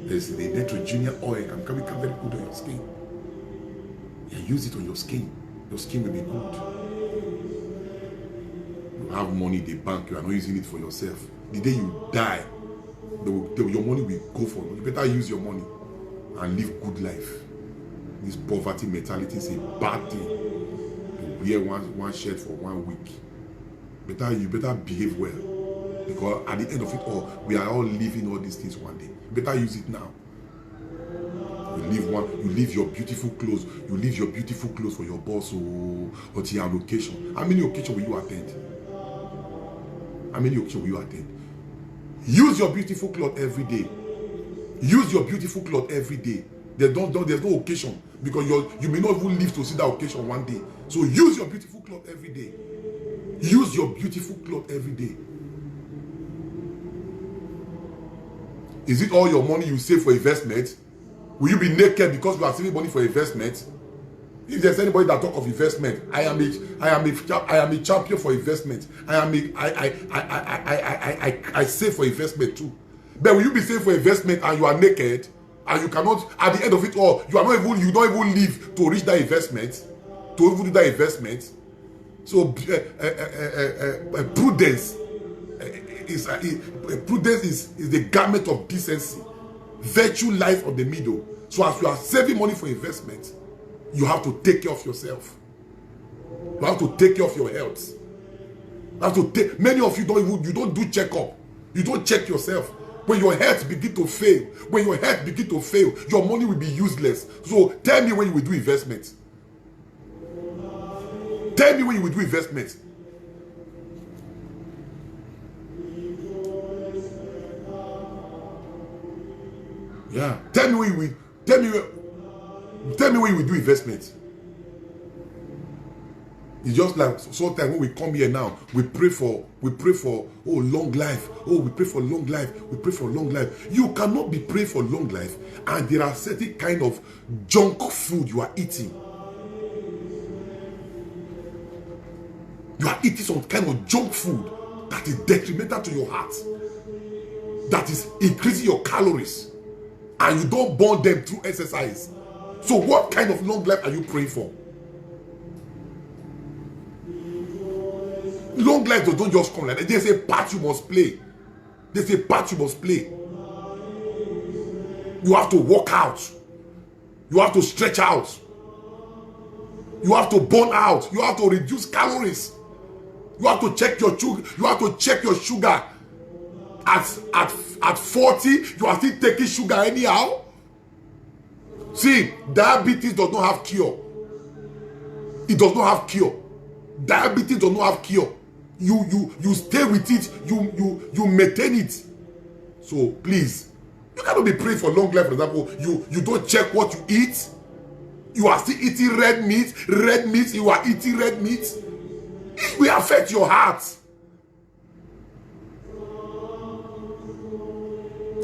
A: There's the Neutrogena oil that can be very good on your skin. Yeah, use it on your skin. Your skin will be good. You have money in the bank, you are not using it for yourself. The day you die, your money will go for you. You better use your money and live good life. This poverty mentality is a bad thing. You wear one shirt for 1 week. You better behave well. Because at the end of it all, we are all living all these things one day. You better use it now. You leave your beautiful clothes. You leave your beautiful clothes for your boss or to your occasion. How many occasions will you attend? How many occasions will you attend? Use your beautiful cloth every day. Use your beautiful cloth every day. There's no occasion because you may not even live to see that occasion one day. So use your beautiful cloth every day. Use your beautiful cloth every day. Is it all your money you save for investment? Will you be naked because you are saving money for investment? If there's anybody that talk of investment, I am a champion for investment. I save for investment too. But will you be saving for investment and you are naked and you cannot, at the end of it all, you don't even live to reach that investment, to even do that investment? So prudence is the garment of decency. Virtue lies on the middle. So as you are saving money for investment, you have to take care of yourself. You have to take care of your health. You have to take. Many of you don't do checkup. You don't check yourself. When your health begin to fail, your money will be useless. So tell me when you will do investment. Tell me when you will do investment. Yeah. Tell me when you will. Tell me when you will do investment. It's just like sometimes when we come here now, we pray for long life. Oh, we pray for long life. We pray for long life. You cannot be praying for long life, and there are certain kind of junk food you are eating. You are eating some kind of junk food that is detrimental to your heart, that is increasing your calories, and you don't burn them through exercise. So what kind of long life are you praying for? Long life don't just come like that. There's a part you must play. There's a part you must play. You have to work out. You have to stretch out. You have to burn out. You have to reduce calories. You have to check your sugar. You have to check your sugar. At 40, you are still taking sugar anyhow. See, diabetes does not have cure. It does not have cure. Diabetes does not have cure. You stay with it. You maintain it. So please, you cannot be praying for long life. For example, you don't check what you eat. You are still eating red meat. Red meat. You are eating red meat. It will affect your heart.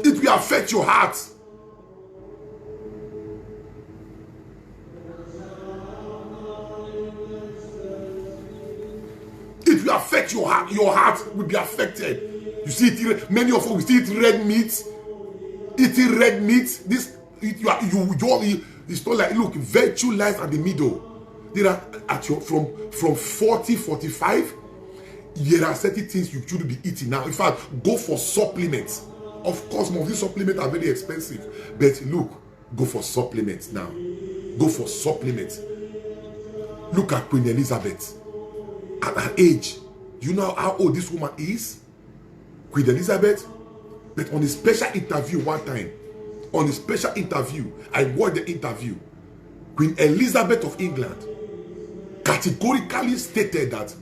A: It will affect your heart. It will affect your heart. Your heart will be affected. You see, many of us we still eat red meat. Eating red meat. This it's not like, look, virtue lies at the middle. There are from 40, 45. There are certain things you shouldn't be eating now. In fact, go for supplements. Of course, most of these supplements are very expensive. But look, go for supplements now. Go for supplements. Look at Queen Elizabeth. At her age, do you know how old this woman is? Queen Elizabeth. But on a special interview one time, on a special interview, I watched the interview. Queen Elizabeth of England categorically stated that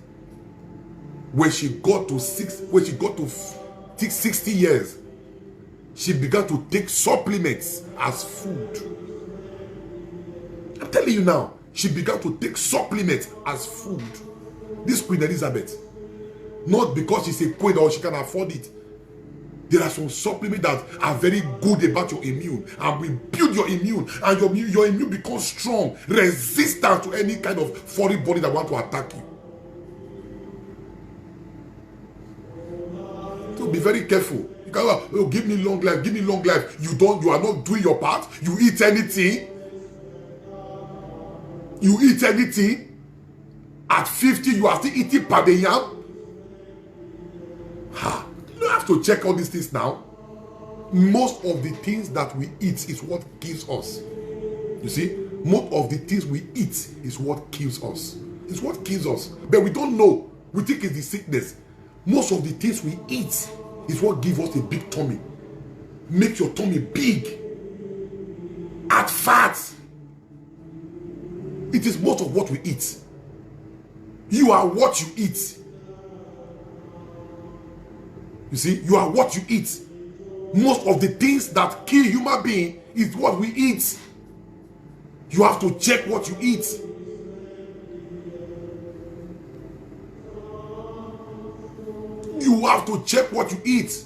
A: when she got to 60 years, she began to take supplements as food. I'm telling you now, she began to take supplements as food. This Queen Elizabeth, not because she's a queen or she can afford it. There are some supplements that are very good about your immune, and will build your immune, and your immune becomes strong, resistant to any kind of foreign body that want to attack you. So be very careful. You can't, oh, give me long life, give me long life. You are not doing your part. You eat anything. You eat anything. At 50, you are still eating padeyam. You have to check all these things now. Most of the things that we eat is what kills us. You see, most of the things we eat is what kills us. It's what kills us. But we don't know. We think it's the sickness. Most of the things we eat is what gives us a big tummy. Make your tummy big. Add fat. It is most of what we eat. You are what you eat. You see, you are what you eat. Most of the things that kill human being is what we eat. You have to check what you eat. You have to check what you eat.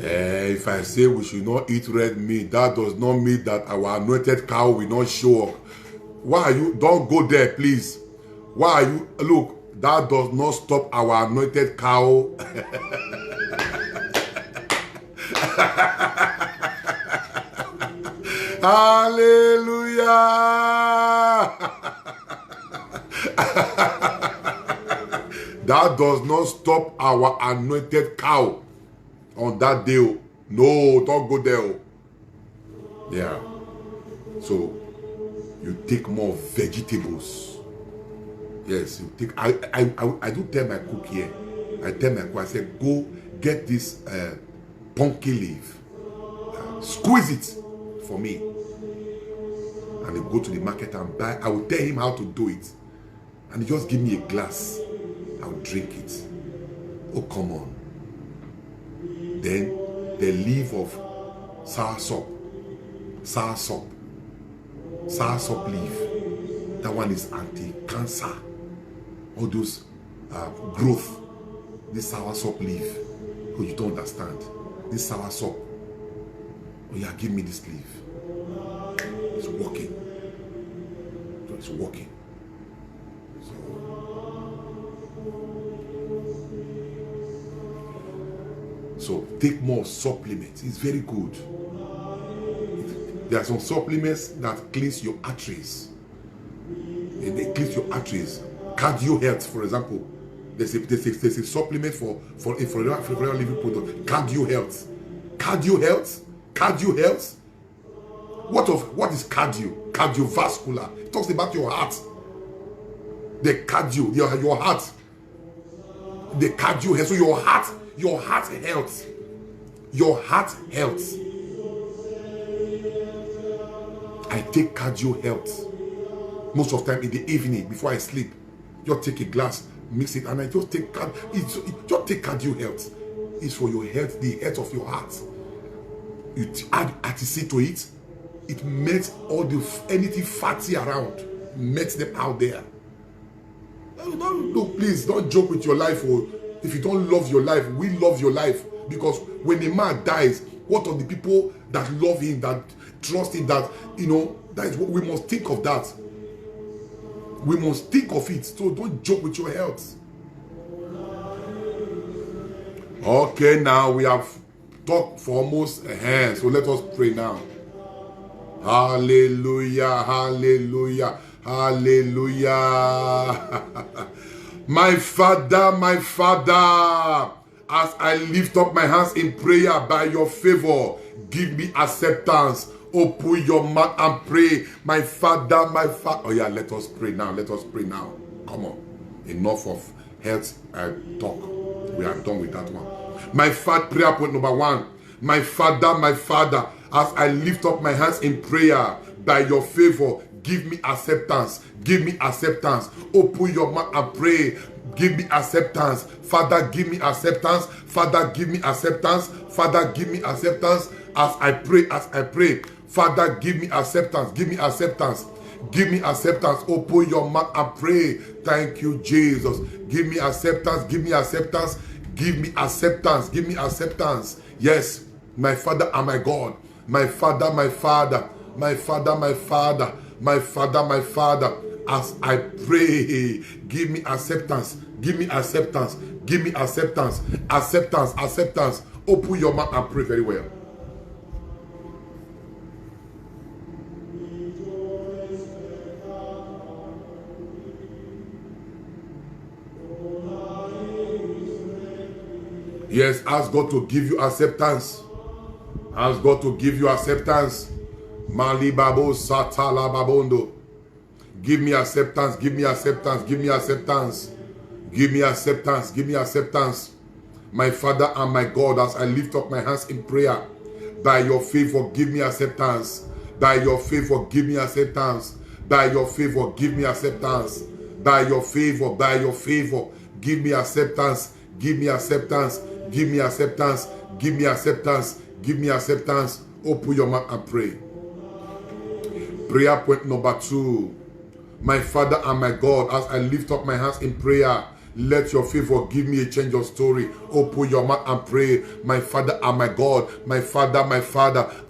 A: If I say we should not eat red meat, that does not mean that our anointed cow will not show up. Why are you? Don't go there, please. Why are you? Look, that does not stop our anointed cow. Hallelujah. That does not stop our anointed cow on that day. No, don't go there. Yeah. So you take more vegetables. Yes, you take. I do tell my cook here. I tell my cook, I say, go get this pumpkin leaf. Squeeze it for me. and he go to the market and buy. I will tell him how to do it, and he just give me a glass. I'll drink it. Oh, come on. Then the leaf of soursop leaf, that one is anti-cancer. All those growth, this soursop leaf. Oh, you don't understand. This soursop. Oh yeah, give me this leaf. It's working. So it's working. So take more supplements. It's very good. There are some supplements that cleans your arteries. They cleans your arteries. Cardio health, for example. There's a supplement for living product. Cardio health. Cardio health. Cardio health. What is cardio? Cardiovascular. It talks about your heart. The cardio, your heart. The cardio health. So your heart health. Your heart health. I take cardio health most of the time in the evening before I sleep. Just take a glass, mix it, and I just take cardio health. It's for your health, the health of your heart. You add ATC to it. It melts all anything fatty around, melts them out there. Please don't joke with your life. Or if you don't love your life, we love your life, because when a man dies, what are the people that love him, that trust him, that that is what we must think of. That we must think of it. So don't joke with your health. Okay, now we have talked for almost a hand, so let us pray now. Hallelujah, hallelujah, hallelujah. My Father, as I lift up my hands in prayer, by your favor, give me acceptance. Open your mouth and pray. My Father, my Father. Oh yeah, let us pray now. Let us pray now. Come on. Enough of health talk. We are done with that one. My Father, prayer point number 1. My Father, as I lift up my hands in prayer, by your favor, give me acceptance. Give me acceptance. Open your mouth and pray. Give me acceptance. Father, give me acceptance. Father, give me acceptance. Father, give me acceptance. As I pray. Father, give me acceptance. Give me acceptance. Give me acceptance. Open your mouth and pray. Thank you, Jesus. Give me acceptance. Give me acceptance. Give me acceptance. Give me acceptance. Yes, my Father and my God. My Father, my Father. My Father, my Father. My Father, my Father. As I pray, give me acceptance. Give me acceptance. Give me acceptance. Acceptance. Acceptance. Open your mouth and pray very well. Yes, ask God to give you acceptance. Ask God to give you acceptance. Mali babo satala babondo. Give me acceptance. Give me acceptance. Give me acceptance. Give me acceptance. Give me acceptance. My Father and my God, as I lift up my hands in prayer, by your favor, give me acceptance. By your favor, give me acceptance. By your favor, give me acceptance. By your favor, give me acceptance. Give me acceptance. Give me acceptance. Give me acceptance. Give me acceptance. Open your mouth and pray. Prayer point number 2. My Father and my God, as I lift up my hands in prayer, let your favor give me a change of story. Open your mouth and pray. My Father and my God, my Father,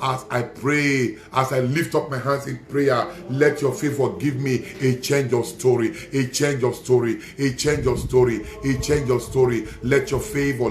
A: as I pray, as I lift up my hands in prayer, let your favor give me a change of story. A change of story. A change of story. A change of story. Let your favor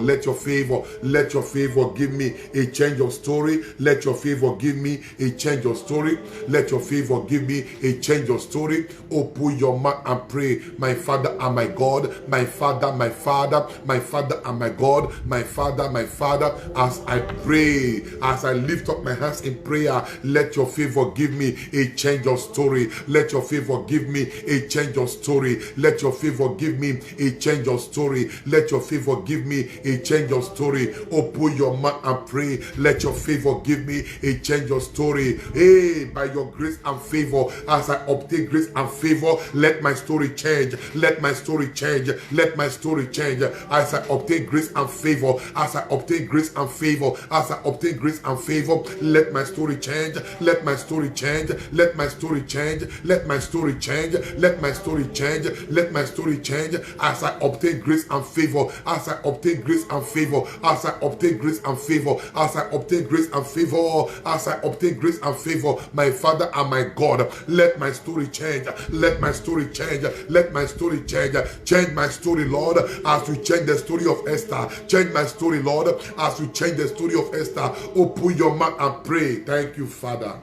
A: give me a change of story. Let your favor give me a change of story. Let your favor give me a change of story. Open your mouth and pray. My Father and my God, my my Father, my Father, my Father and my God, my Father, as I pray, as I lift up my hands in prayer, let your favor give me a change of story. Let your favor give me a change of story. Let your favor give me a change of story. Let your favor give me a change of story. Open your mouth and pray. Let your favor give me a change of story. Hey, by your grace and favor, as I obtain grace and favor, let my story change. Let my story change. Let my story change. As I obtain grace and favor, as I obtain grace and favor, as I obtain grace and favor, let my story change. Let my story change. Let my story change. Let my story change. Let my story change. Let my story change. As I obtain grace and favor, as I obtain grace and favor, as I obtain grace and favor, as I obtain grace and favor, as I obtain grace and favor, my Father and my God, let my story change. Let my story change. Let my story change. Change my story, Lord, as you change the story of Esther. Change my story, Lord, as you change the story of Esther. Open your mouth and pray. Thank you, Father.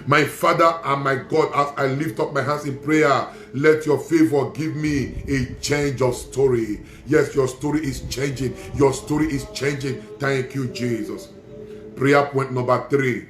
A: My Father and my God, as I lift up my hands in prayer, let your favor give me a change of story. Yes, your story is changing. Your story is changing. Thank you, Jesus. Prayer point number 3.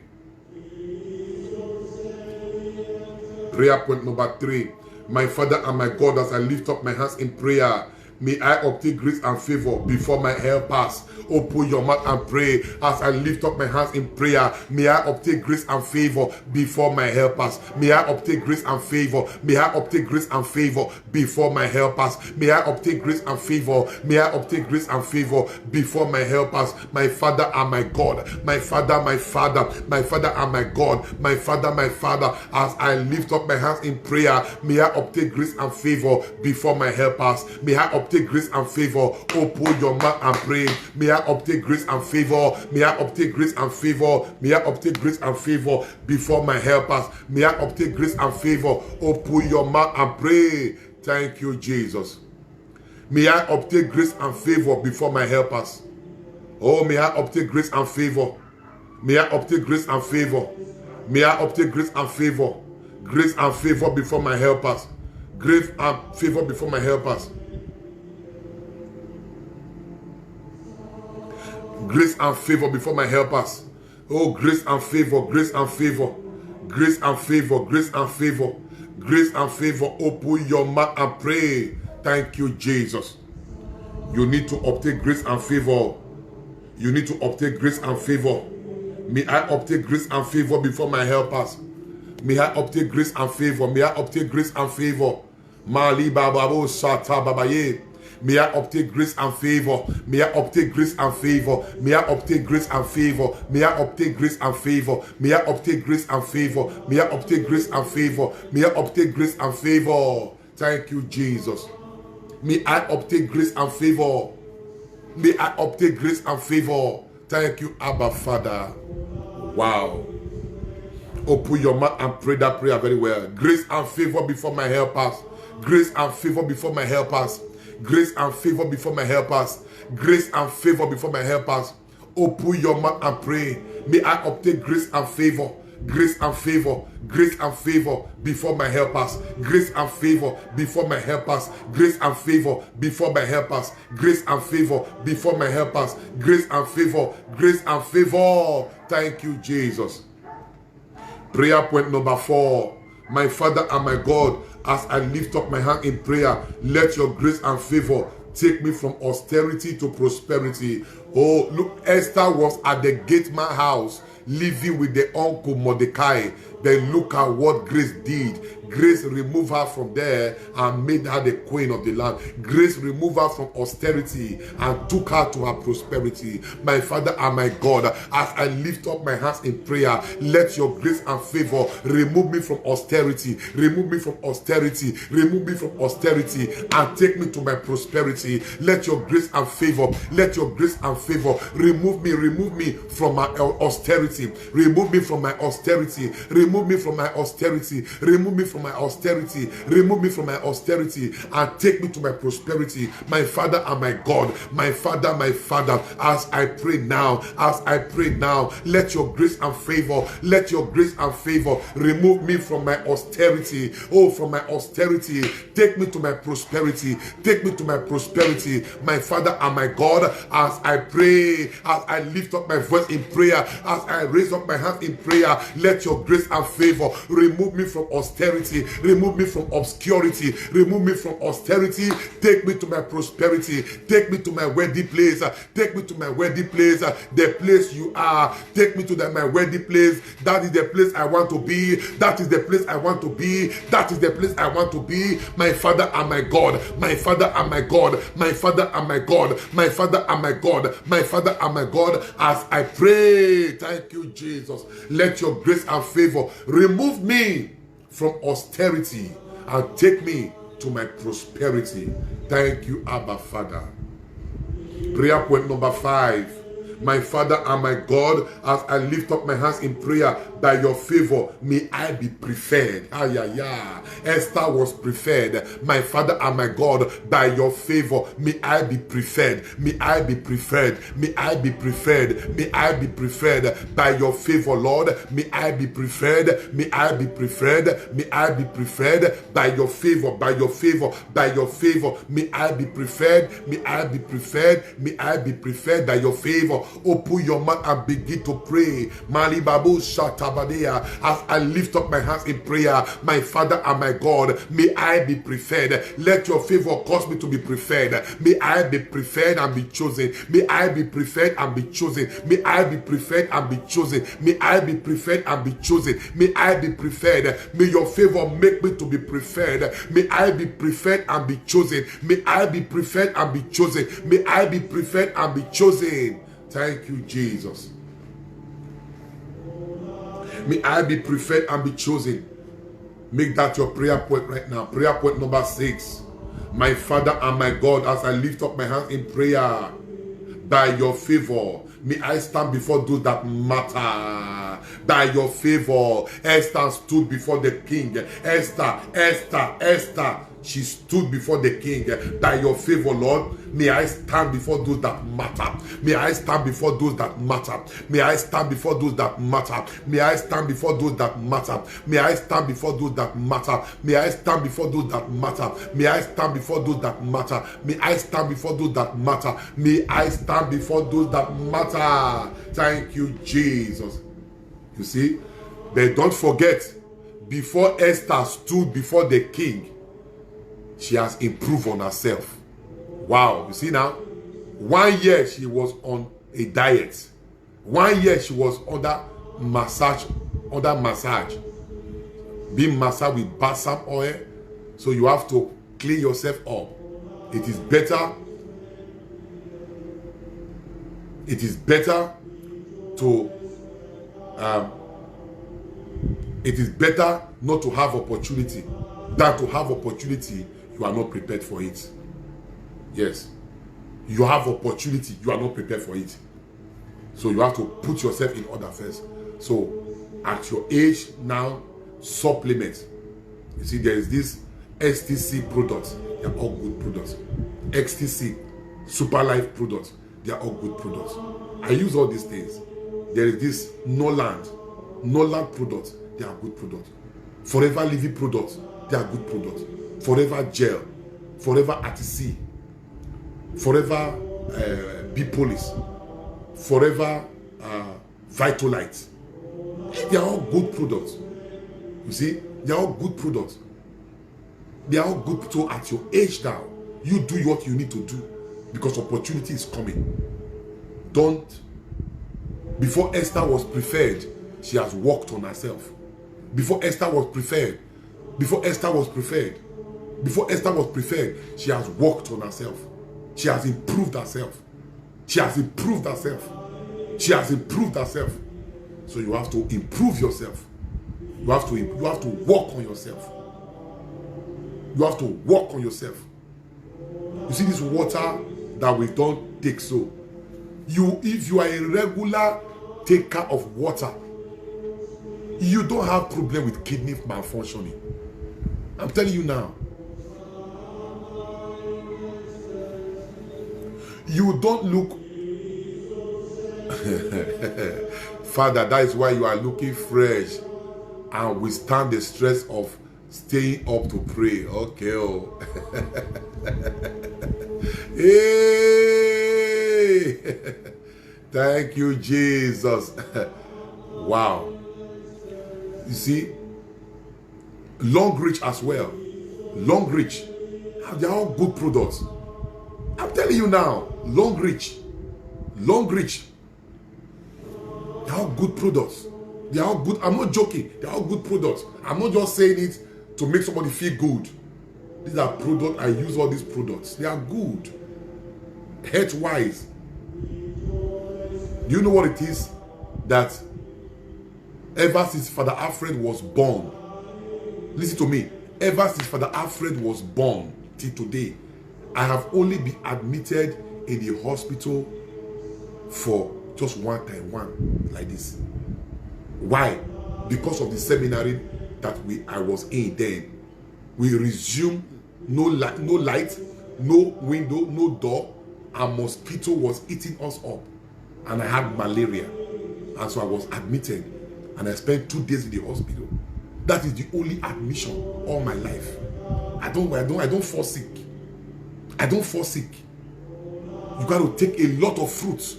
A: Prayer point number 3. My Father and my God, as I lift up my hands in prayer, may I obtain grace and favor before my helpers. Open your mouth and pray. As I lift up my hands in prayer, may I obtain grace and favor before my helpers. May I obtain grace and favor. May I obtain grace and favor before my helpers. May I obtain grace and favor. May I obtain grace and favor before my helpers. My Father and my God. My Father, my Father. My Father and my God. My Father, my Father. As I lift up my hands in prayer, may I obtain grace and favor before my helpers. May I obtain grace and favor. Open your mouth and pray. May I obtain grace and favor. May I obtain grace and favor. May I obtain grace and favor before my helpers. May I obtain grace and favor. Open your mouth and pray. Thank you, Jesus. May I obtain grace and favor before my helpers. Oh, may I obtain grace and favor. May I obtain grace and favor. May I obtain grace and favor. Grace and favor before my helpers. Grace and favor before my helpers. Grace and favor before my helpers. Oh, grace and favor, grace and favor, grace and favor, grace and favor, grace and favor. Open your mouth and pray. Thank you, Jesus. You need to obtain grace and favor. You need to obtain grace and favor. May I obtain grace and favor before my helpers. May I obtain grace and favor. May I obtain grace and favor. Mali bababo sata babaye. May I obtain grace and favor. May I obtain grace and favor. May I obtain grace and favor. May I obtain grace and favor. May I obtain grace and favor. May I obtain grace and favor. May I obtain grace and favor. Thank you, Jesus. May I obtain grace and favor. May I obtain grace and favor. Thank you, Abba Father. Wow. Open your mouth and pray that prayer very well. Grace and favor before my helpers. Grace and favor before my helpers. Grace and favor before my helpers. Grace and favor before my helpers. Open your mouth and pray. May I obtain grace and favor. Grace and favor. Grace and favor before my helpers. Grace and favor before my helpers. Grace and favor before my helpers. Grace and favor before my helpers. Grace and favor. Grace and favor. Thank you, Jesus. Prayer point number 4. My Father and my God, as I lift up my hand in prayer, let your grace and favor take me from austerity to prosperity. Oh, look, Esther was at the gateman house, living with the uncle Mordecai. Then look at what Grace did. Grace removed her from there and made her the queen of the land. Grace removed her from austerity and took her to her prosperity. My Father and my God, as I lift up my hands in prayer, let your grace and favor remove me from austerity. Remove me from austerity. Remove me from austerity and take me to my prosperity. Let your grace and favor, let your grace and favor remove me from my austerity. Remove me from my austerity. Remove Remove me from my austerity. Remove me from my austerity. Remove me from my austerity and take me to my prosperity. My Father and my God, my Father, as I pray now, let your grace and favor, remove me from my austerity. Oh, from my austerity, take me to my prosperity. Take me to my prosperity. My Father and my God, as I pray, as I lift up my voice in prayer, as I raise up my hands in prayer, let your grace and favor remove me from austerity, remove me from obscurity, remove me from austerity, take me to my prosperity, take me to my wedding place, take me to my wedding place, the place you are, take me to my wedding place. That is the place I want to be, that is the place I want to be, that is the place I want to be. My Father and my God, my Father and my God, my Father and my God, my Father and my God, my Father and my God, as I pray, thank you, Jesus. Let your grace and favor remove me from austerity and take me to my prosperity. Thank you, Abba Father. Prayer point number 5. My Father and my God, as I lift up my hands in prayer, by your favor, may I be preferred. Esther was preferred. My Father and my God, by your favor, may I be preferred. May I be preferred. May I be preferred. May I be preferred. By your favor, Lord, may I be preferred. May I be preferred. May I be preferred. By your favor, by your favor, by your favor, may I be preferred. May I be preferred. May I be preferred by your favor. Open your mouth and begin to pray. Malibabu Shatabadea. As I lift up my hands in prayer, my Father and my God, may I be preferred. Let your favor cause me to be preferred. May I be preferred and be chosen. May I be preferred and be chosen. May I be preferred and be chosen. May I be preferred and be chosen. May I be preferred. May your favor make me to be preferred. May I be preferred and be chosen. May I be preferred and be chosen. May I be preferred and be chosen. Thank you, Jesus. May I be preferred and be chosen. Make that your prayer point right now. Prayer point number 6. My Father and my God, as I lift up my hands in prayer, by your favor, may I stand before those that matter. By your favor, Esther stood before the king. Esther. She stood before the king. By your favor, Lord, may I stand before those that matter. May I stand before those that matter. May I stand before those that matter. May I stand before those that matter. May I stand before those that matter. May I stand before those that matter. May I stand before those that matter. May I stand before those that matter. May I stand before those that matter. Thank you, Jesus. You see, but don't forget, before Esther stood before the king, she has improved on herself. Wow, you see now, 1 year she was on a diet. 1 year she was under massage, being massaged with balsam oil. So you have to clean yourself up. It is better not to have opportunity than to have opportunity. You are not prepared for it. Yes, you have opportunity, you are not prepared for it. So you have to put yourself in order first. So at your age now, supplement. You see, there is this STC products. They are all good products. XTC, Super Life products. They are all good products. I use all these things. There is this Noland products. They are good products. Forever Living products. They are good products. Forever Gel, Forever RTC, Forever B-Police, Forever Vitalite. They are all good products. You see, they are all good products. They are all good. So at your age now, you do what you need to do because opportunity is coming. Before Esther was preferred, she has worked on herself. Before Esther was preferred, she has worked on herself. She has improved herself. So you have to improve yourself. You have to work on yourself. You see this water that we don't take so. If you are a regular taker of water, You don't have problem with kidney malfunctioning. I'm telling you now. You don't look. Father, that is why you are looking fresh and withstand the stress of staying up to pray. Okay. Oh. Hey. Thank you, Jesus. Wow. You see, Long Reach as well. Long Reach. They're all good products. I'm telling you now, Long Reach. Long Reach. They're all good products. They're all good. I'm not joking. They're all good products. I'm not just saying it to make somebody feel good. These are products. I use all these products. They are good. Health-wise. Do you know what it is? That ever since Father Alfred was born, listen to me, ever since Father Alfred was born till today, I have only been admitted in the hospital for just one time, like this. Why? Because of the seminary that I was in then. We resumed no light, no window, no door, and mosquito was eating us up. And I had malaria. And so I was admitted. And I spent 2 days in the hospital. That is the only admission all my life. I don't fall sick. I don't fall sick. You got to take a lot of fruits.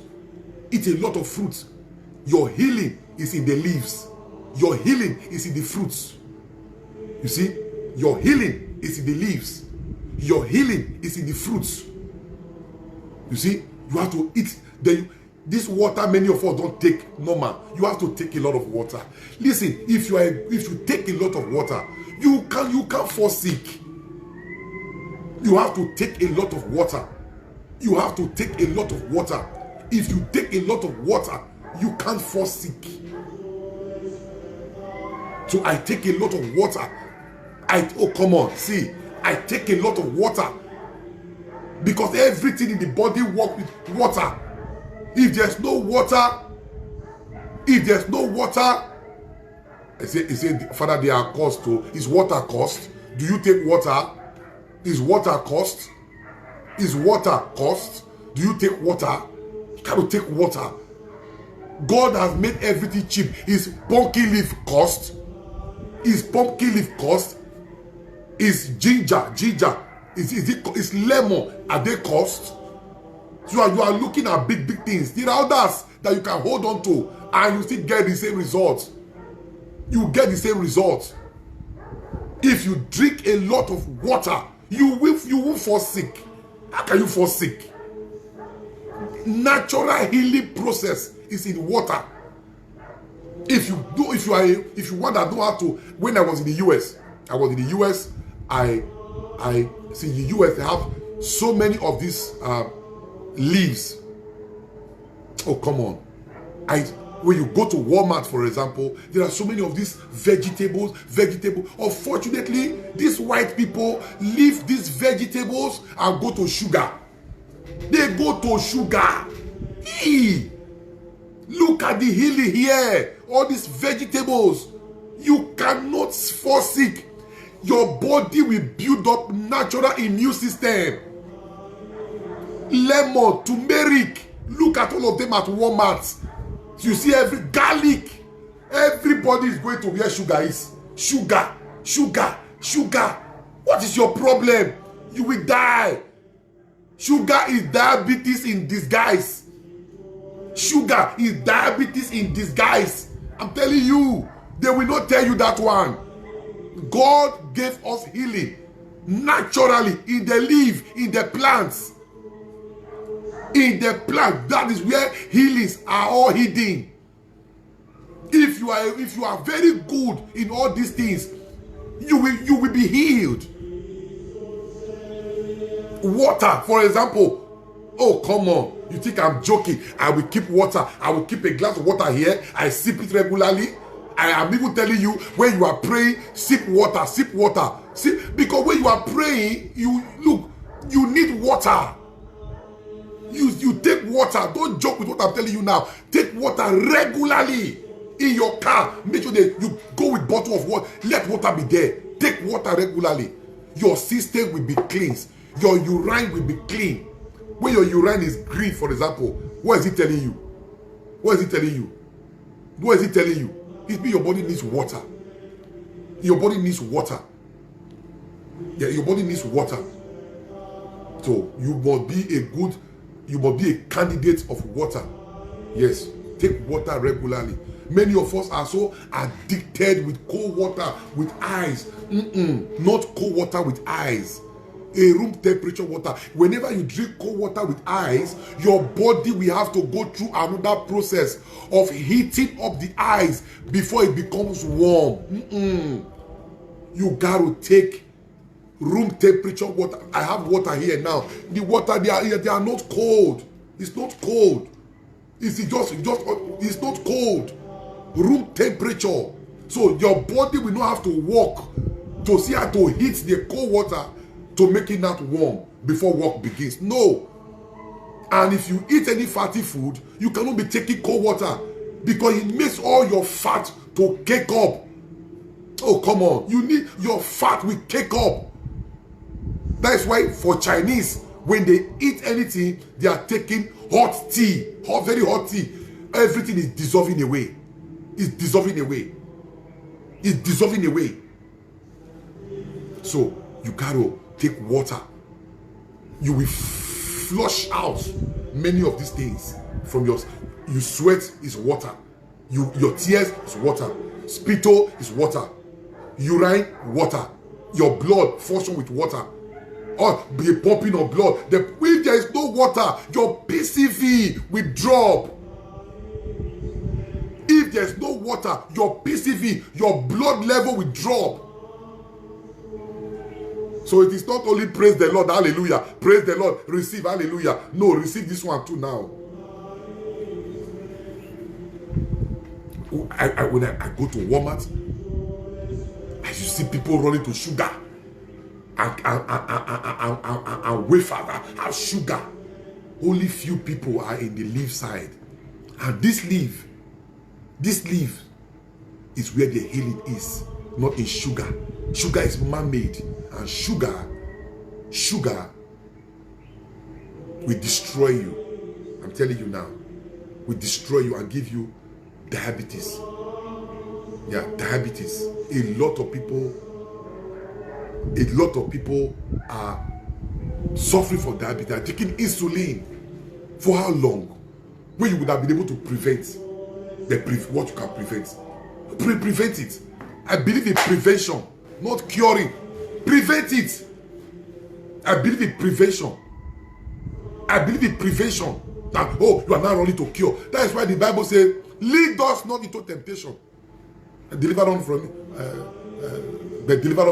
A: Eat a lot of fruits. Your healing is in the leaves. Your healing is in the fruits. You see, your healing is in the leaves. Your healing is in the fruits. You see, you have to eat. This water many of us don't take normal. You have to take a lot of water. Listen, if you take a lot of water, you can't fall sick. You have to take a lot of water. You have to take a lot of water. If you take a lot of water, you can't fall sick. So I take a lot of water. Oh, come on, see, I take a lot of water because everything in the body works with water. If there's no water, he said, Father, they are cost to. Is water cost? Do you take water? Is water cost? Is water cost? Do you take water? You cannot take water. God has made everything cheap. Is pumpkin leaf cost? Is pumpkin leaf cost? Is ginger? Is lemon? Are they cost? So you are looking at big things. There are others that you can hold on to and you still get the same result. You get the same result. If you drink a lot of water, you will fall sick. How can you fall sick? Natural healing process is in water. If you want to know how to, when I was in the US, I see in the US they have so many of these leaves. Oh, come on. When you go to Walmart, for example, there are so many of these vegetables. Unfortunately, these white people leave these vegetables and go to sugar. They go to sugar. Look at the healing here. All these vegetables. You cannot fall sick. Your body will build up natural immune system. Lemon, turmeric. Look at all of them at Walmart. You see every garlic. Everybody is going to where sugar is. Sugar. What is your problem? You will die. Sugar is diabetes in disguise. Sugar is diabetes in disguise. I'm telling you, they will not tell you that one. God gave us healing naturally in the leaf, in the plants. In the plant, that is where healings are all hidden. If you are very good in all these things, you will be healed. Water, for example. Oh, come on. You think I'm joking? I will keep water. I will keep a glass of water here. I sip it regularly. I am even telling you, when you are praying, sip water. Because when you are praying, you need water. You take water. Don't joke with what I'm telling you now. Take water regularly. In your car, make sure that you go with bottle of water. Let water be there. Take water regularly. Your system will be cleansed. Your urine will be clean. When your urine is green, for example, what is it telling you? What is it telling you? What is it telling you? It means your body needs water. Your body needs water. Yeah, your body needs water. So you must be a candidate of water. Yes, take water regularly. Many of us are so addicted with cold water with ice. Not cold water with ice. A room temperature water. Whenever you drink cold water with ice, your body will have to go through another process of heating up the ice before it becomes warm. You gotta take room temperature water. I have water here now. The water they are not cold. It's not cold. It's not cold. Room temperature. So your body will not have to work to see how to heat the cold water to make it not warm before work begins. No. And if you eat any fatty food, you cannot be taking cold water because it makes all your fat to cake up. Oh, come on. You need your fat will cake up. That's why for Chinese, when they eat anything, they are taking hot tea, very hot tea. Everything is dissolving away. It's dissolving away. It's dissolving away. So you gotta take water. You will flush out many of these things from your sweat is water. Your tears is water. Spittle is water. Urine, water. Your blood function with water. Or be pumping of blood. If there is no water, your PCV will drop. If there is no water, your PCV, your blood level will drop. So it is not only praise the Lord, hallelujah, praise the Lord, receive, hallelujah. No, receive this one too now. When I go to Walmart, I see people running to sugar and wafer and sugar. Only few people are in the leaf side. And this leaf is where the healing is, not in sugar. Sugar is man-made, and sugar will destroy you. I'm telling you now, will destroy you and give you diabetes. Yeah, diabetes. A lot of people are suffering from diabetes. They are taking insulin. For how long? When you would have been able to prevent what you can prevent. Prevent it. I believe in prevention, not curing. Prevent it. I believe in prevention. I believe in prevention. That, oh, you are not running to cure. That is why the Bible says, lead us not into temptation. Deliver us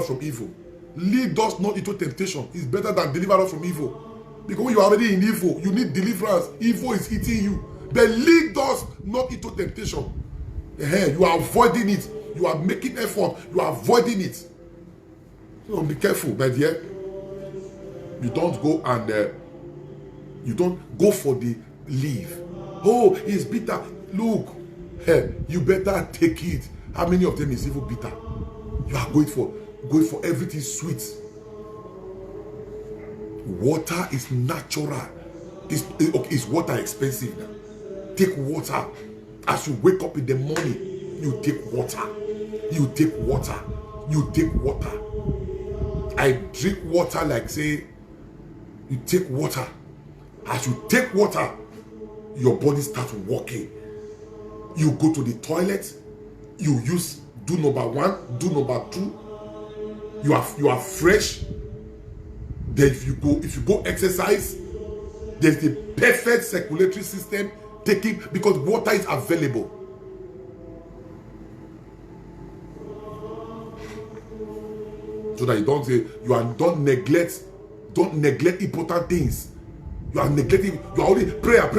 A: from evil. Lead us not into temptation. It's better than deliver us from evil. Because when you are already in evil, you need deliverance. Evil is eating you. But lead us not into temptation. You are avoiding it. You are making effort. You are avoiding it. So be careful, my dear. You don't go and you don't go for the leaf. Oh, it's bitter. Look, you better take it. How many of them is even bitter? You are going for everything sweet. Water is natural. Is water expensive now? Take water. As you wake up in the morning, you take water. You take water. You take water. I drink water like say, you take water. As you take water, your body starts working. You go to the toilet. You do number 1, do number 2. You are fresh. Then if you go exercise, there's the perfect circulatory system taking, because water is available. So that you don't say don't neglect important things. You are neglecting. You are only prayer.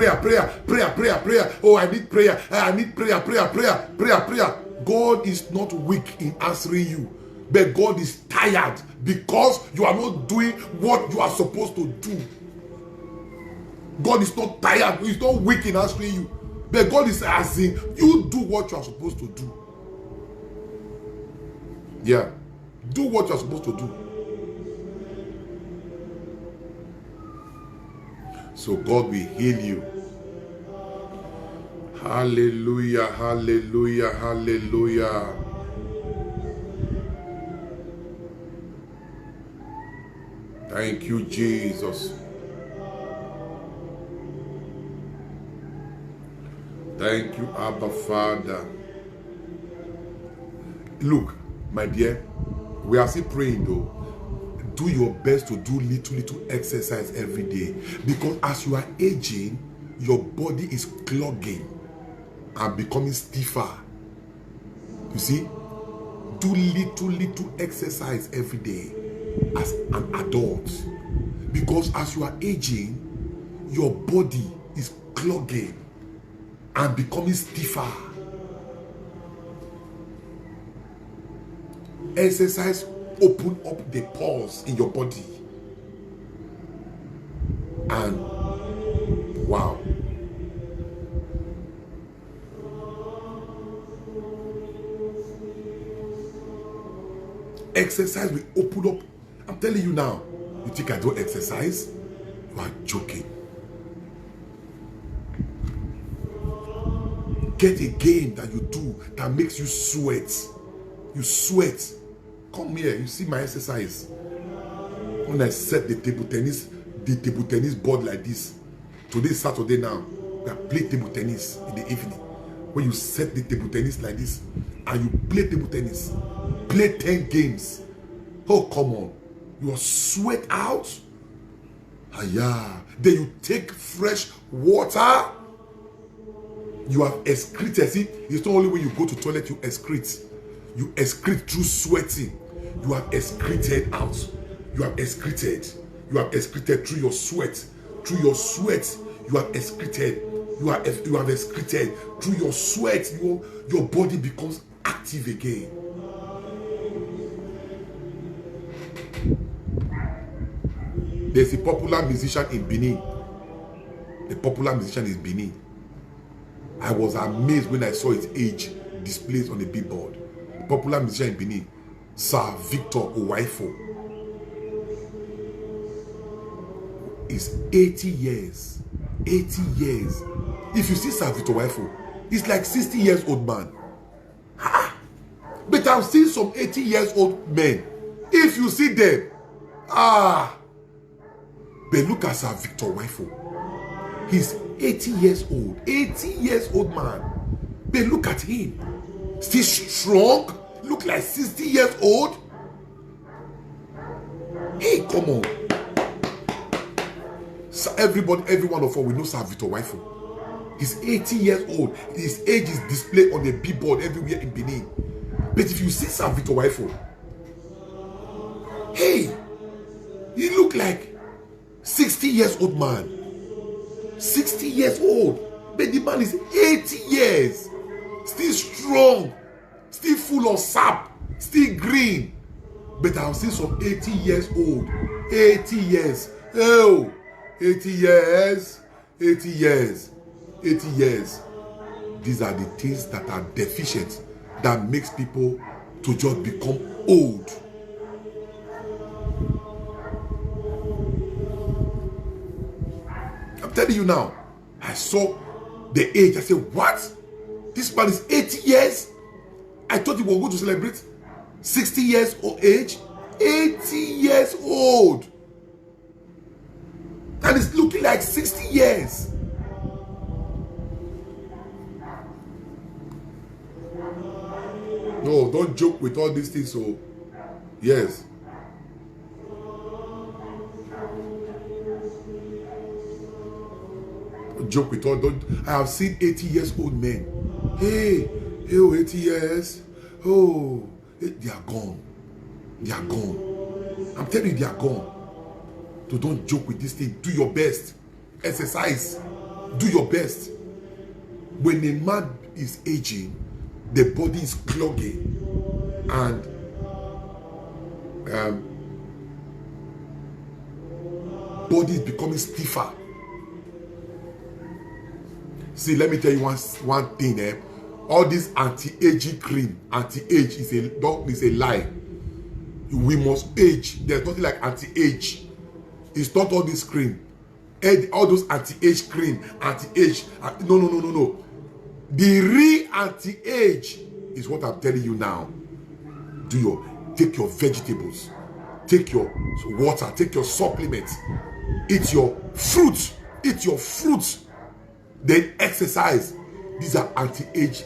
A: Oh, I need prayer. I need prayer. God is not weak in answering you, but God is tired because you are not doing what you are supposed to do. God is not tired. He's not weak in answering you. But God is asking you, do what you are supposed to do. Yeah. Do what you are supposed to do. So God will heal you. Hallelujah, hallelujah, hallelujah. Thank you, Jesus. Thank you, Abba Father. Look, my dear, we are still praying though. Do your best to do little exercise every day, because as you are aging, your body is clogging and becoming stiffer. You see, do little exercise every day as an adult, because as you are aging, your body is clogging and becoming stiffer. Exercise open up the pores in your body, and wow, exercise will open up. I'm telling you now. You think I don't exercise? You are joking. Get a game that you do that makes you sweat. You sweat. Come here, you see my exercise. When I set the table tennis board like this. Today is Saturday now. We play table tennis in the evening. When you set the table tennis like this and you play table tennis, play 10 games. Oh, come on. You are sweat out. Yeah. Then you take fresh water. You have excreted. See, it's not only when you go to toilet you excrete. You excrete through sweating. You have excreted out. You have excreted. You have excreted through your sweat. Through your sweat, you have excreted. You have excreted through your sweat. Your body becomes active again. There's a popular musician in Benin. The popular musician is Benin. I was amazed when I saw his age displayed on the billboard. Popular musician in Benin, Sir Victor Owaifo, is 80 years. 80 years. If you see Sir Victor Owaifo, he's like 60 years old man. But I've seen some 80 years old men. If you see them, but look at Sir Victor Owaifo. He's 80 years old. 80 years old man. But look at him. Still strong. Look like 60 years old. Hey, come on. So every one of us, we know Sir Victor Owaifo. He's 80 years old. His age is displayed on the billboard everywhere in Benin. But if you see Sir Victor Owaifo, hey, he look like 60 years old man. 60 years old. But the man is 80 years. Still strong. Still full of sap. Still green. But I've seen some 80 years old. 80 years. Oh, 80 years. 80 years. 80 years. These are the things that are deficient, that makes people to just become old. I'm telling you now. I saw the age. I said, what? This man is 80 years? I thought he was going to celebrate 60 years old age. 80 years old. And it's looking like 60 years. No, don't joke with all these things. So, yes. Don't joke with all. I have seen 80 years old men. Hey, 80 years. Oh, they are gone. They are gone. I'm telling you, they are gone. So don't joke with this thing. Do your best. Exercise. Do your best. When a man is aging, the body is clogging and body is becoming stiffer. See, let me tell you one thing. All this anti-aging cream, anti-age is a lie. We must age. There's nothing like anti-age. It's not all this cream. All those anti-age cream, anti-age. No. The real anti-age is what I'm telling you now. Take your vegetables, take your water, take your supplements, eat your fruits, then exercise. These are anti-age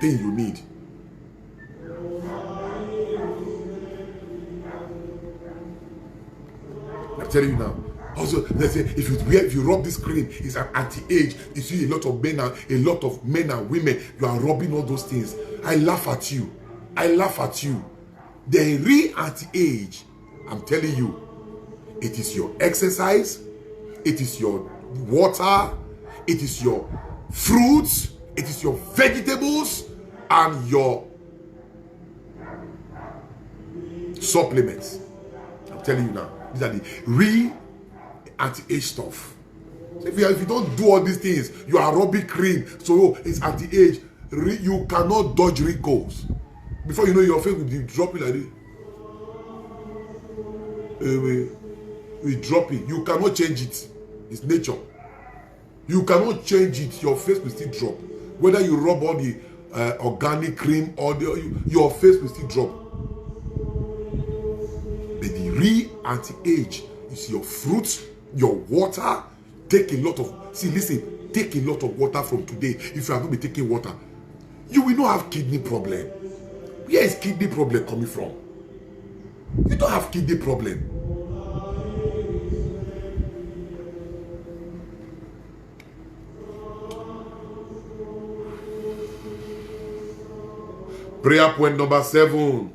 A: thing you need. I'm telling you now. Also, they say if you rub this cream, it's an anti-age. You see a lot of men and women, you are rubbing all those things. I laugh at you. The real anti-age, I'm telling you, it is your exercise, it is your water, it is your fruits, it is your vegetables, and your supplements. I'm telling you now, these are the real anti-age stuff. So if you don't do all these things, you are rubbing cream, so it's anti-age. You cannot dodge wrinkles. Before you know, your face will be dropping like this. We drop it. You cannot change it. It's nature. You cannot change it. Your face will still drop. Whether you rub all the organic cream or your face will still drop. But the real anti-age is your fruits, your water. Take a lot of, take a lot of water from today. If you have not been taking water, you will not have kidney problem. Where is kidney problem coming from? You don't have kidney problem. Prayer point number 7.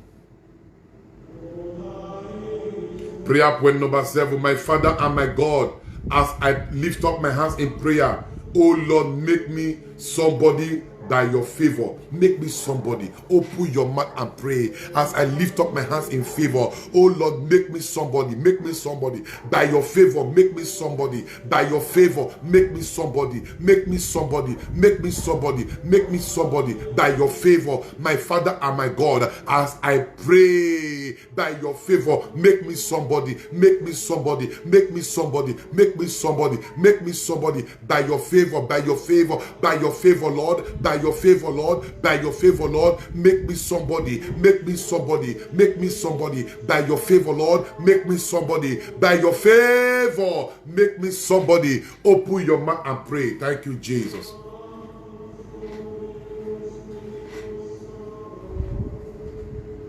A: Prayer point number 7. My Father and my God, as I lift up my hands in prayer, oh Lord, make me somebody by your favor. Make me somebody. Open your mouth and pray. As I lift up my hands in favor, oh Lord, make me somebody. Make me somebody. By your favor, make me somebody. By your favor, make me somebody. Make me somebody. Make me somebody. Make me somebody. By your favor, my Father and my God, as I pray, by your favor, make me somebody. Make me somebody. Make me somebody. Make me somebody. Make me somebody. By your favor, by your favor, by your favor, Lord. By your favor, Lord. By your favor, Lord. Make me somebody. Make me somebody. Make me somebody. By your favor, Lord. Make me somebody. By your favor, make me somebody. Open your mouth and pray. Thank you, Jesus.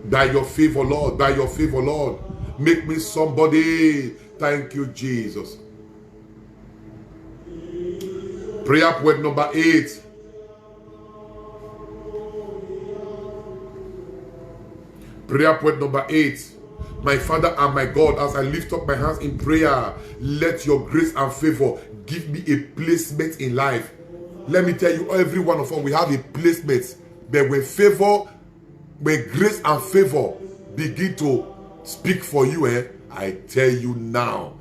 A: By your favor, Lord. By your favor, Lord. Make me somebody. Thank you, Jesus. Prayer point number 8. Prayer point number 8. My Father and my God, as I lift up my hands in prayer, let your grace and favor give me a placement in life. Let me tell you, every one of us, we have a placement. But when grace and favor begin to speak for you, I tell you now,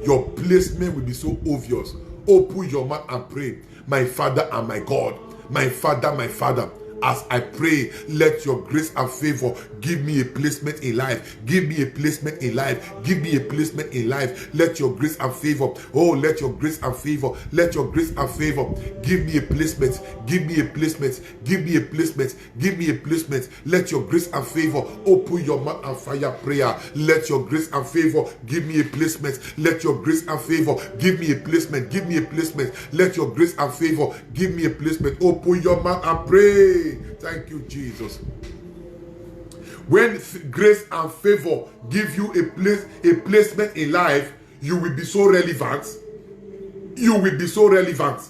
A: your placement will be so obvious. Open your mouth and pray. My Father and my God, my Father, as I pray, let your grace and favor give me a placement in life. Give me a placement in life. Give me a placement in life. Let your grace and favor. Oh, let your grace and favor. Let your grace and favor give me a placement. Give me a placement. Give me a placement. Give me a placement. Let your grace and favor. Open your mouth and fire prayer. Let your grace and favor give me a placement. Let your grace and favor give me a placement. Give me a placement. Let your grace and favor give me a placement. Open your mouth and pray. Thank you, Jesus. When grace and favor give you a placement in life, you will be so relevant. You will be so relevant.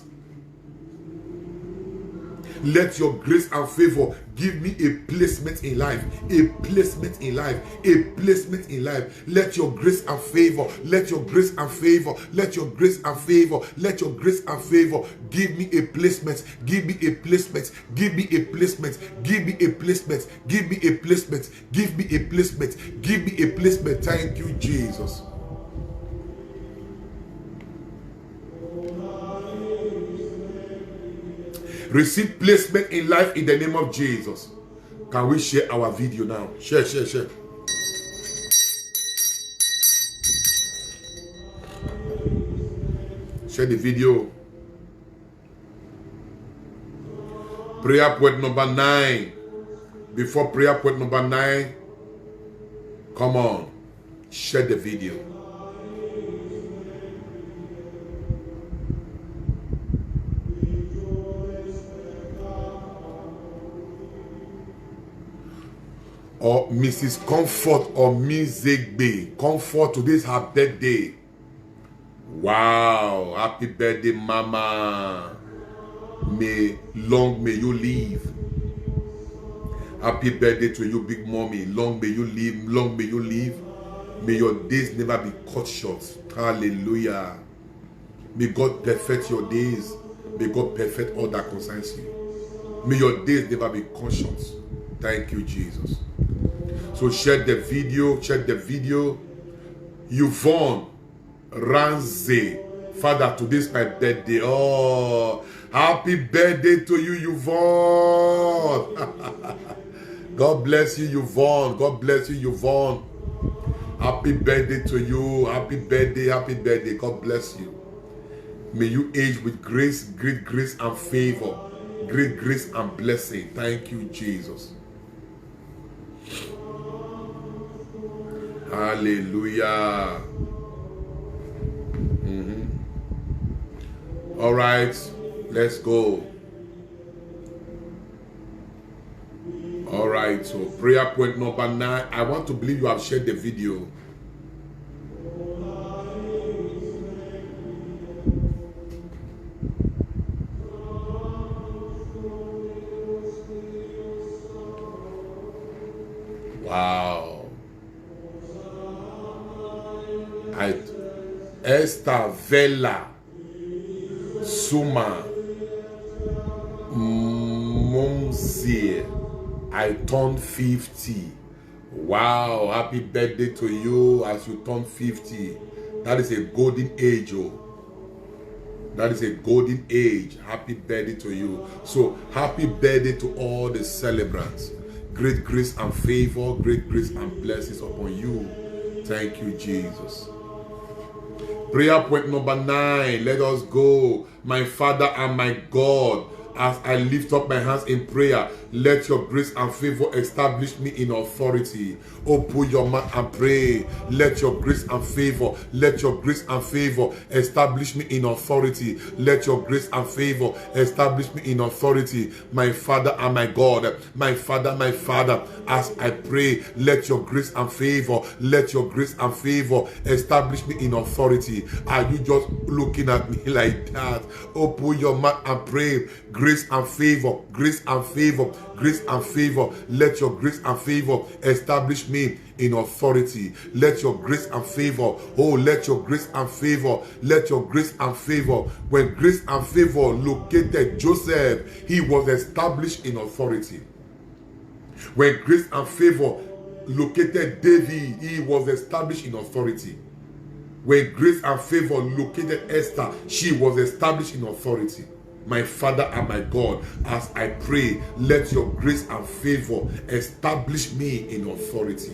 A: Let your grace and favor give me a placement in life. A placement in life. A placement in life. Let your grace and favor. Let your grace and favor. Let your grace and favor. Let your grace and favor give me a placement. Give me a placement. Give me a placement. Give me a placement. Give me a placement. Give me a placement. Give me a placement. Thank you, Jesus. Receive placement in life in the name of Jesus. Can we share our video now? Share. Share the video. Prayer point number 9. Before prayer point number 9, come on, share the video. Or Mrs. Comfort or Miss Zegbe. Comfort, today's her birthday. Wow, happy birthday, Mama. May you live. Happy birthday to you, big mommy. Long may you live. May your days never be cut short. Hallelujah. May God perfect your days. May God perfect all that concerns you. May your days never be cut short. Thank you, Jesus. So share the video. Yvonne Ramsey. Father, today's my birthday. Oh, happy birthday to you, Yvonne. God bless you, Yvonne. God bless you, Yvonne. Happy birthday to you. Happy birthday. God bless you. May you age with grace, great grace and favor. Great grace and blessing. Thank you, Jesus. Hallelujah. All right, let's go. All right, so prayer point number 9. I want to believe you have shared the video. Wow. Esther Vela Suma Mumzie, I turned 50. Wow, happy birthday to you as you turn 50. That is a golden age, oh. That is a golden age. Happy birthday to you. So happy birthday to all the celebrants. Great grace and favor, great grace and blessings upon you. Thank you, Jesus. Prayer point number 9. Let us go. My Father and my God, as I lift up my hands in prayer, let your grace and favor establish me in authority. Open your mouth and pray. Let your grace and favor, let your grace and favor establish me in authority. Let your grace and favor establish me in authority. My Father and my God, my Father, as I pray, let your grace and favor, let your grace and favor establish me in authority. Are you just looking at me like that? Open your mouth and pray. Grace and favor, grace and favor, grace and favor. Let your grace and favor establish me in authority. Let your grace and favor, oh, let your grace and favor, let your grace and favor. When grace and favor located Joseph, he was established in authority. When grace and favor located David, he was established in authority. When grace and favor located Esther, she was established in authority. My Father and my God, as I pray, let your grace and favor establish me in authority.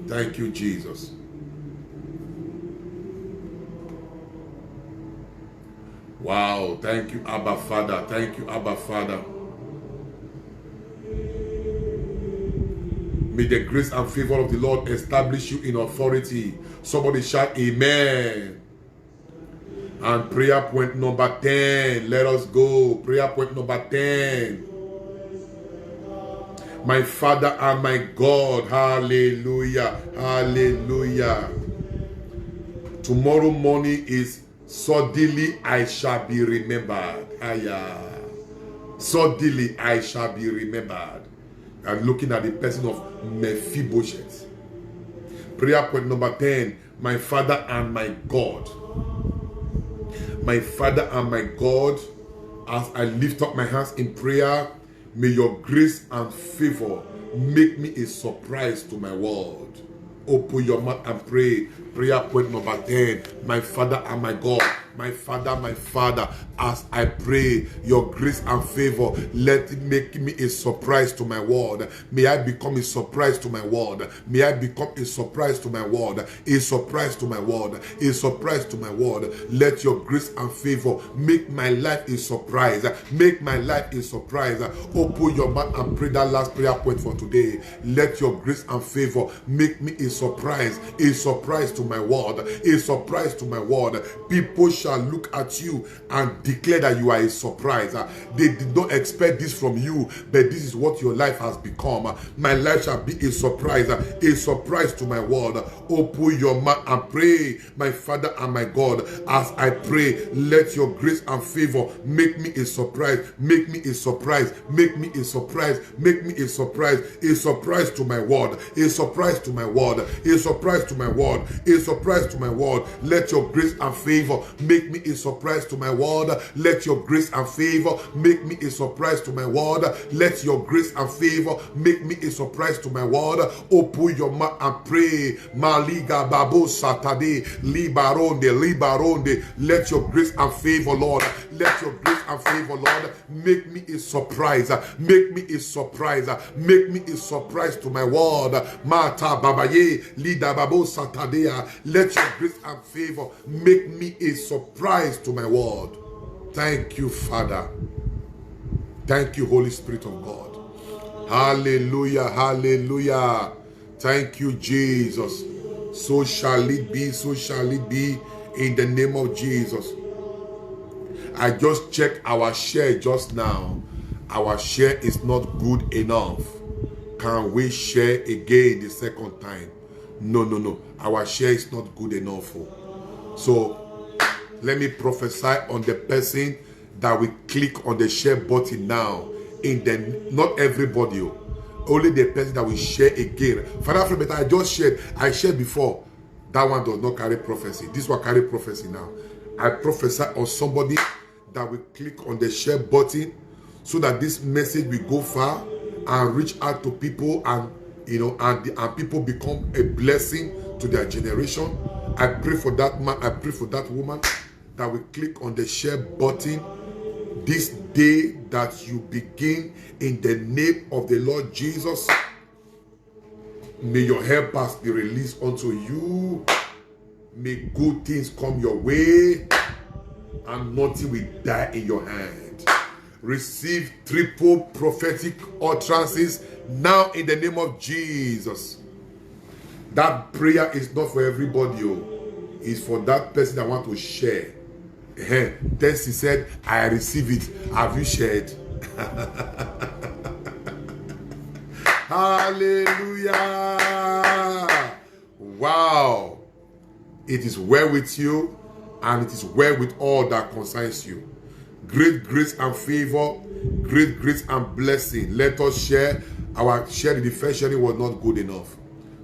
A: Thank you, Jesus. Wow, thank you, Abba Father. Thank you, Abba Father. May the grace and favor of the Lord establish you in authority. Somebody shout amen. And prayer point number 10. Let us go. Prayer point number 10. My Father and my God. Hallelujah. Hallelujah. Tomorrow morning is suddenly I shall be remembered. Suddenly I shall be remembered. I'm looking at the person of Mephibosheth. Prayer point number 10. My Father and my God. My Father and my God, as I lift up my hands in prayer, may your grace and favor make me a surprise to my world. Open your mouth and pray. Prayer point number 10. My Father and my God, My Father, as I pray, your grace and favor, let it make me a surprise to my world. May I become a surprise to my world. May I become a surprise to my world. A surprise to my world. A surprise to my world. Let your grace and favor make my life a surprise. Make my life a surprise. Open your mouth and pray that last prayer point for today. Let your grace and favor make me a surprise to my world, a surprise to my world. People shall look at you and declare that you are a surprise. They did not expect this from you, but this is what your life has become. My life shall be a surprise to my world. Open your mouth and pray, my Father and my God. As I pray, let your grace and favor make me a surprise, make me a surprise, make me a surprise, make me a surprise to my world, a surprise to my world, a surprise to my world, a surprise to my world. Let your grace and favor make me a surprise to my world. Let your grace and favor make me a surprise to my world. Let your grace and favor make me a surprise to my world. Open your mouth and pray. Maliga babo satade libaronde. Let your grace and favor, Lord. Let your grace and favor, Lord, make me a surprise. Make me a surprise. Make me a surprise to my world. Mata babaye lida babo satadea. Let your grace and favor make me a surprise to my world. Thank you, Father. Thank you, Holy Spirit of God. Hallelujah, hallelujah. Thank you, Jesus. So shall it be, so shall it be in the name of Jesus. I just checked our share just now. Our share is not good enough. Can we share again the second time? No. Our share is not good enough. So let me prophesy on the person that will click on the share button now. Not everybody, only the person that will share again. Father, from I shared before. That one does not carry prophecy. This one carry prophecy now. I prophesy on somebody that will click on the share button so that this message will go far and reach out to people, and and people become a blessing to their generation. I pray for that man, I pray for that woman that will click on the share button this day, that you begin in the name of the Lord Jesus. May your helpers be released unto you. May good things come your way, and nothing will die in your hand. Receive triple prophetic utterances now in the name of Jesus. That prayer is not for everybody. It's for that person that want to share. Then he said, I receive it. Have you shared? Hallelujah. Wow. It is well with you, and it is well with all that concerns you. Great grace and favor, great grace and blessing. Let us share. Our share in the first sharing was not good enough,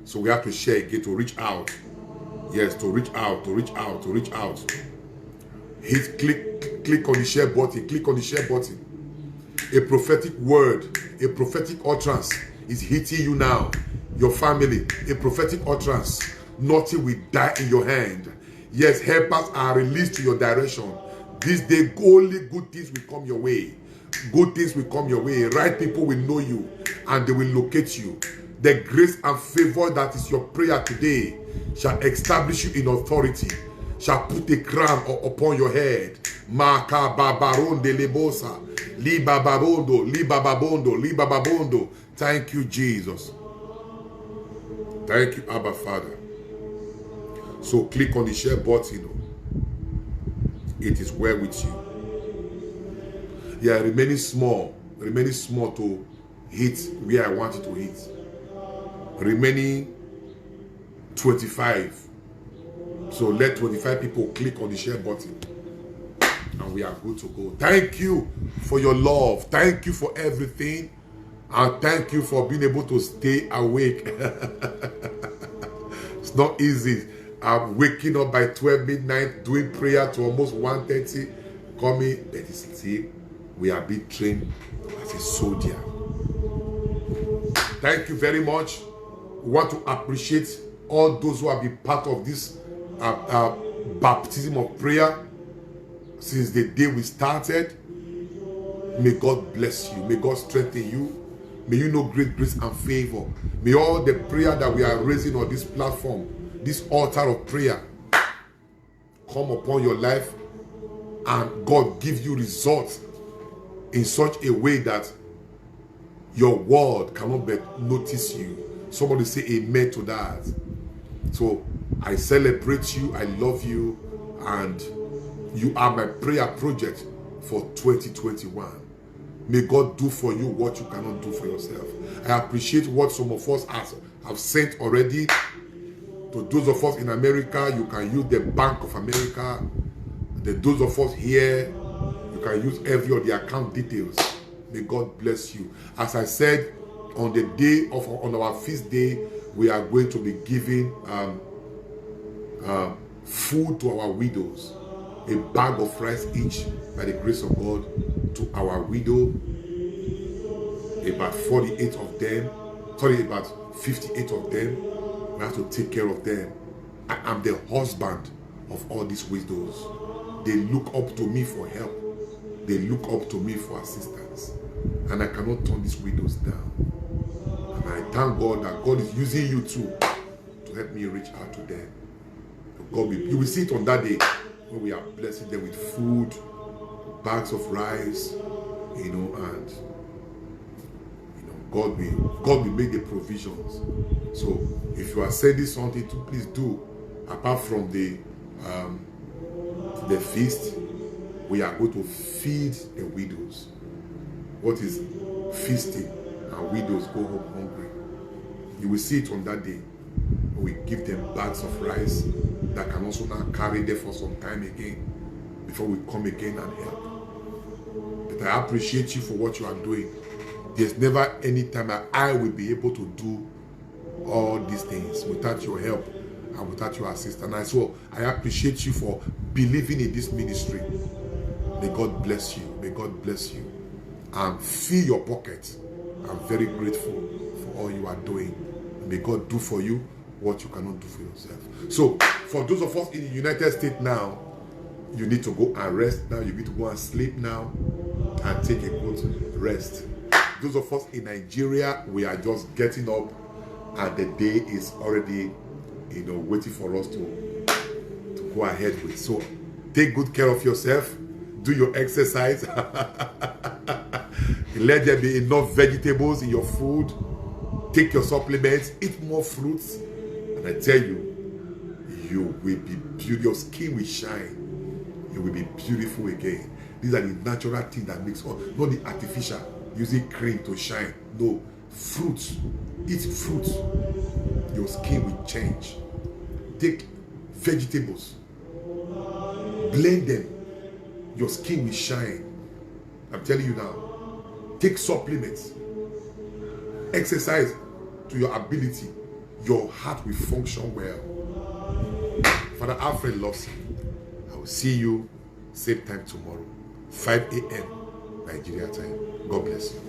A: so we have to share again, to reach out. Yes, to reach out. Click on the share button. Click on the share button. A prophetic word, a prophetic utterance is hitting you now. Your family, a prophetic utterance. Nothing will die in your hand. Yes, helpers are released to your direction. This day, only good things will come your way. Good things will come your way. Right people will know you, and they will locate you. The grace and favor that is your prayer today shall establish you in authority, shall put a crown upon your head. Maka babaronde lebosa, libababondo. Thank you, Jesus. Thank you, Abba Father. So click on the share button. It is well with you. Yeah, remaining small to hit where I want it to hit. Remaining 25. So let 25 people click on the share button, and we are good to go. Thank you for your love. Thank you for everything. And thank you for being able to stay awake. It's not easy. I'm waking up by 12 midnight, doing prayer to almost 1:30, coming, but still, we are being trained as a soldier. Thank you very much. We want to appreciate all those who have been part of this baptism of prayer. since the day we started. May God bless you. May God strengthen you. May you know great grace and favor. May all the prayer that we are raising on this platform, this altar of prayer, come upon your life, and God give you results in such a way that your world cannot but notice you. Somebody say amen to that. So I celebrate you, I love you, and you are my prayer project for 2021. May God do for you what you cannot do for yourself. I appreciate what some of us have sent already. To those of us in America, you can use the Bank of America. Those of us here, you can use every of the account details. May God bless you. As I said, on the day of on our feast day, we are going to be giving food to our widows, a bag of rice each, by the grace of God, to our widow. About 48 of them, sorry, about 58 of them. We have to take care of them. I am the husband of all these widows. They look up to me for help. They look up to me for assistance. And I cannot turn these widows down. And I thank God that God is using you too to help me reach out to them. God, you will see it on that day when we are blessing them with food, bags of rice, and God will make the provisions. So if you are sending something to, please do. Apart from the feast, we are going to feed the widows. What is feasting? And widows go home hungry. You will see it on that day. We give them bags of rice that can also now carry them for some time again before we come again and help. But I appreciate you for what you are doing. There's never any time that I will be able to do all these things without your help and without your assistance. And so I appreciate you for believing in this ministry. May God bless you. May God bless you. And fill your pockets. I'm very grateful for all you are doing. May God do for you what you cannot do for yourself. So for those of us in the United States now, you need to go and rest now. You need to go and sleep now and take a good rest. Those of us in Nigeria, we are just getting up and the day is already, waiting for us to go ahead with. So take good care of yourself. Do your exercise. Let there be enough vegetables in your food. Take your supplements. Eat more fruits. And I tell you, you will be beautiful. Your skin will shine. You will be beautiful again. These are the natural things that makes all, not the artificial, using cream to shine. No, fruits. Eat fruits. Your skin will change. Take vegetables. Blend them. Your skin will shine. I'm telling you now. Take supplements. Exercise to your ability. Your heart will function well. Father Alfred loves you. I will see you same time tomorrow, 5 a.m. Nigeria time. God bless you.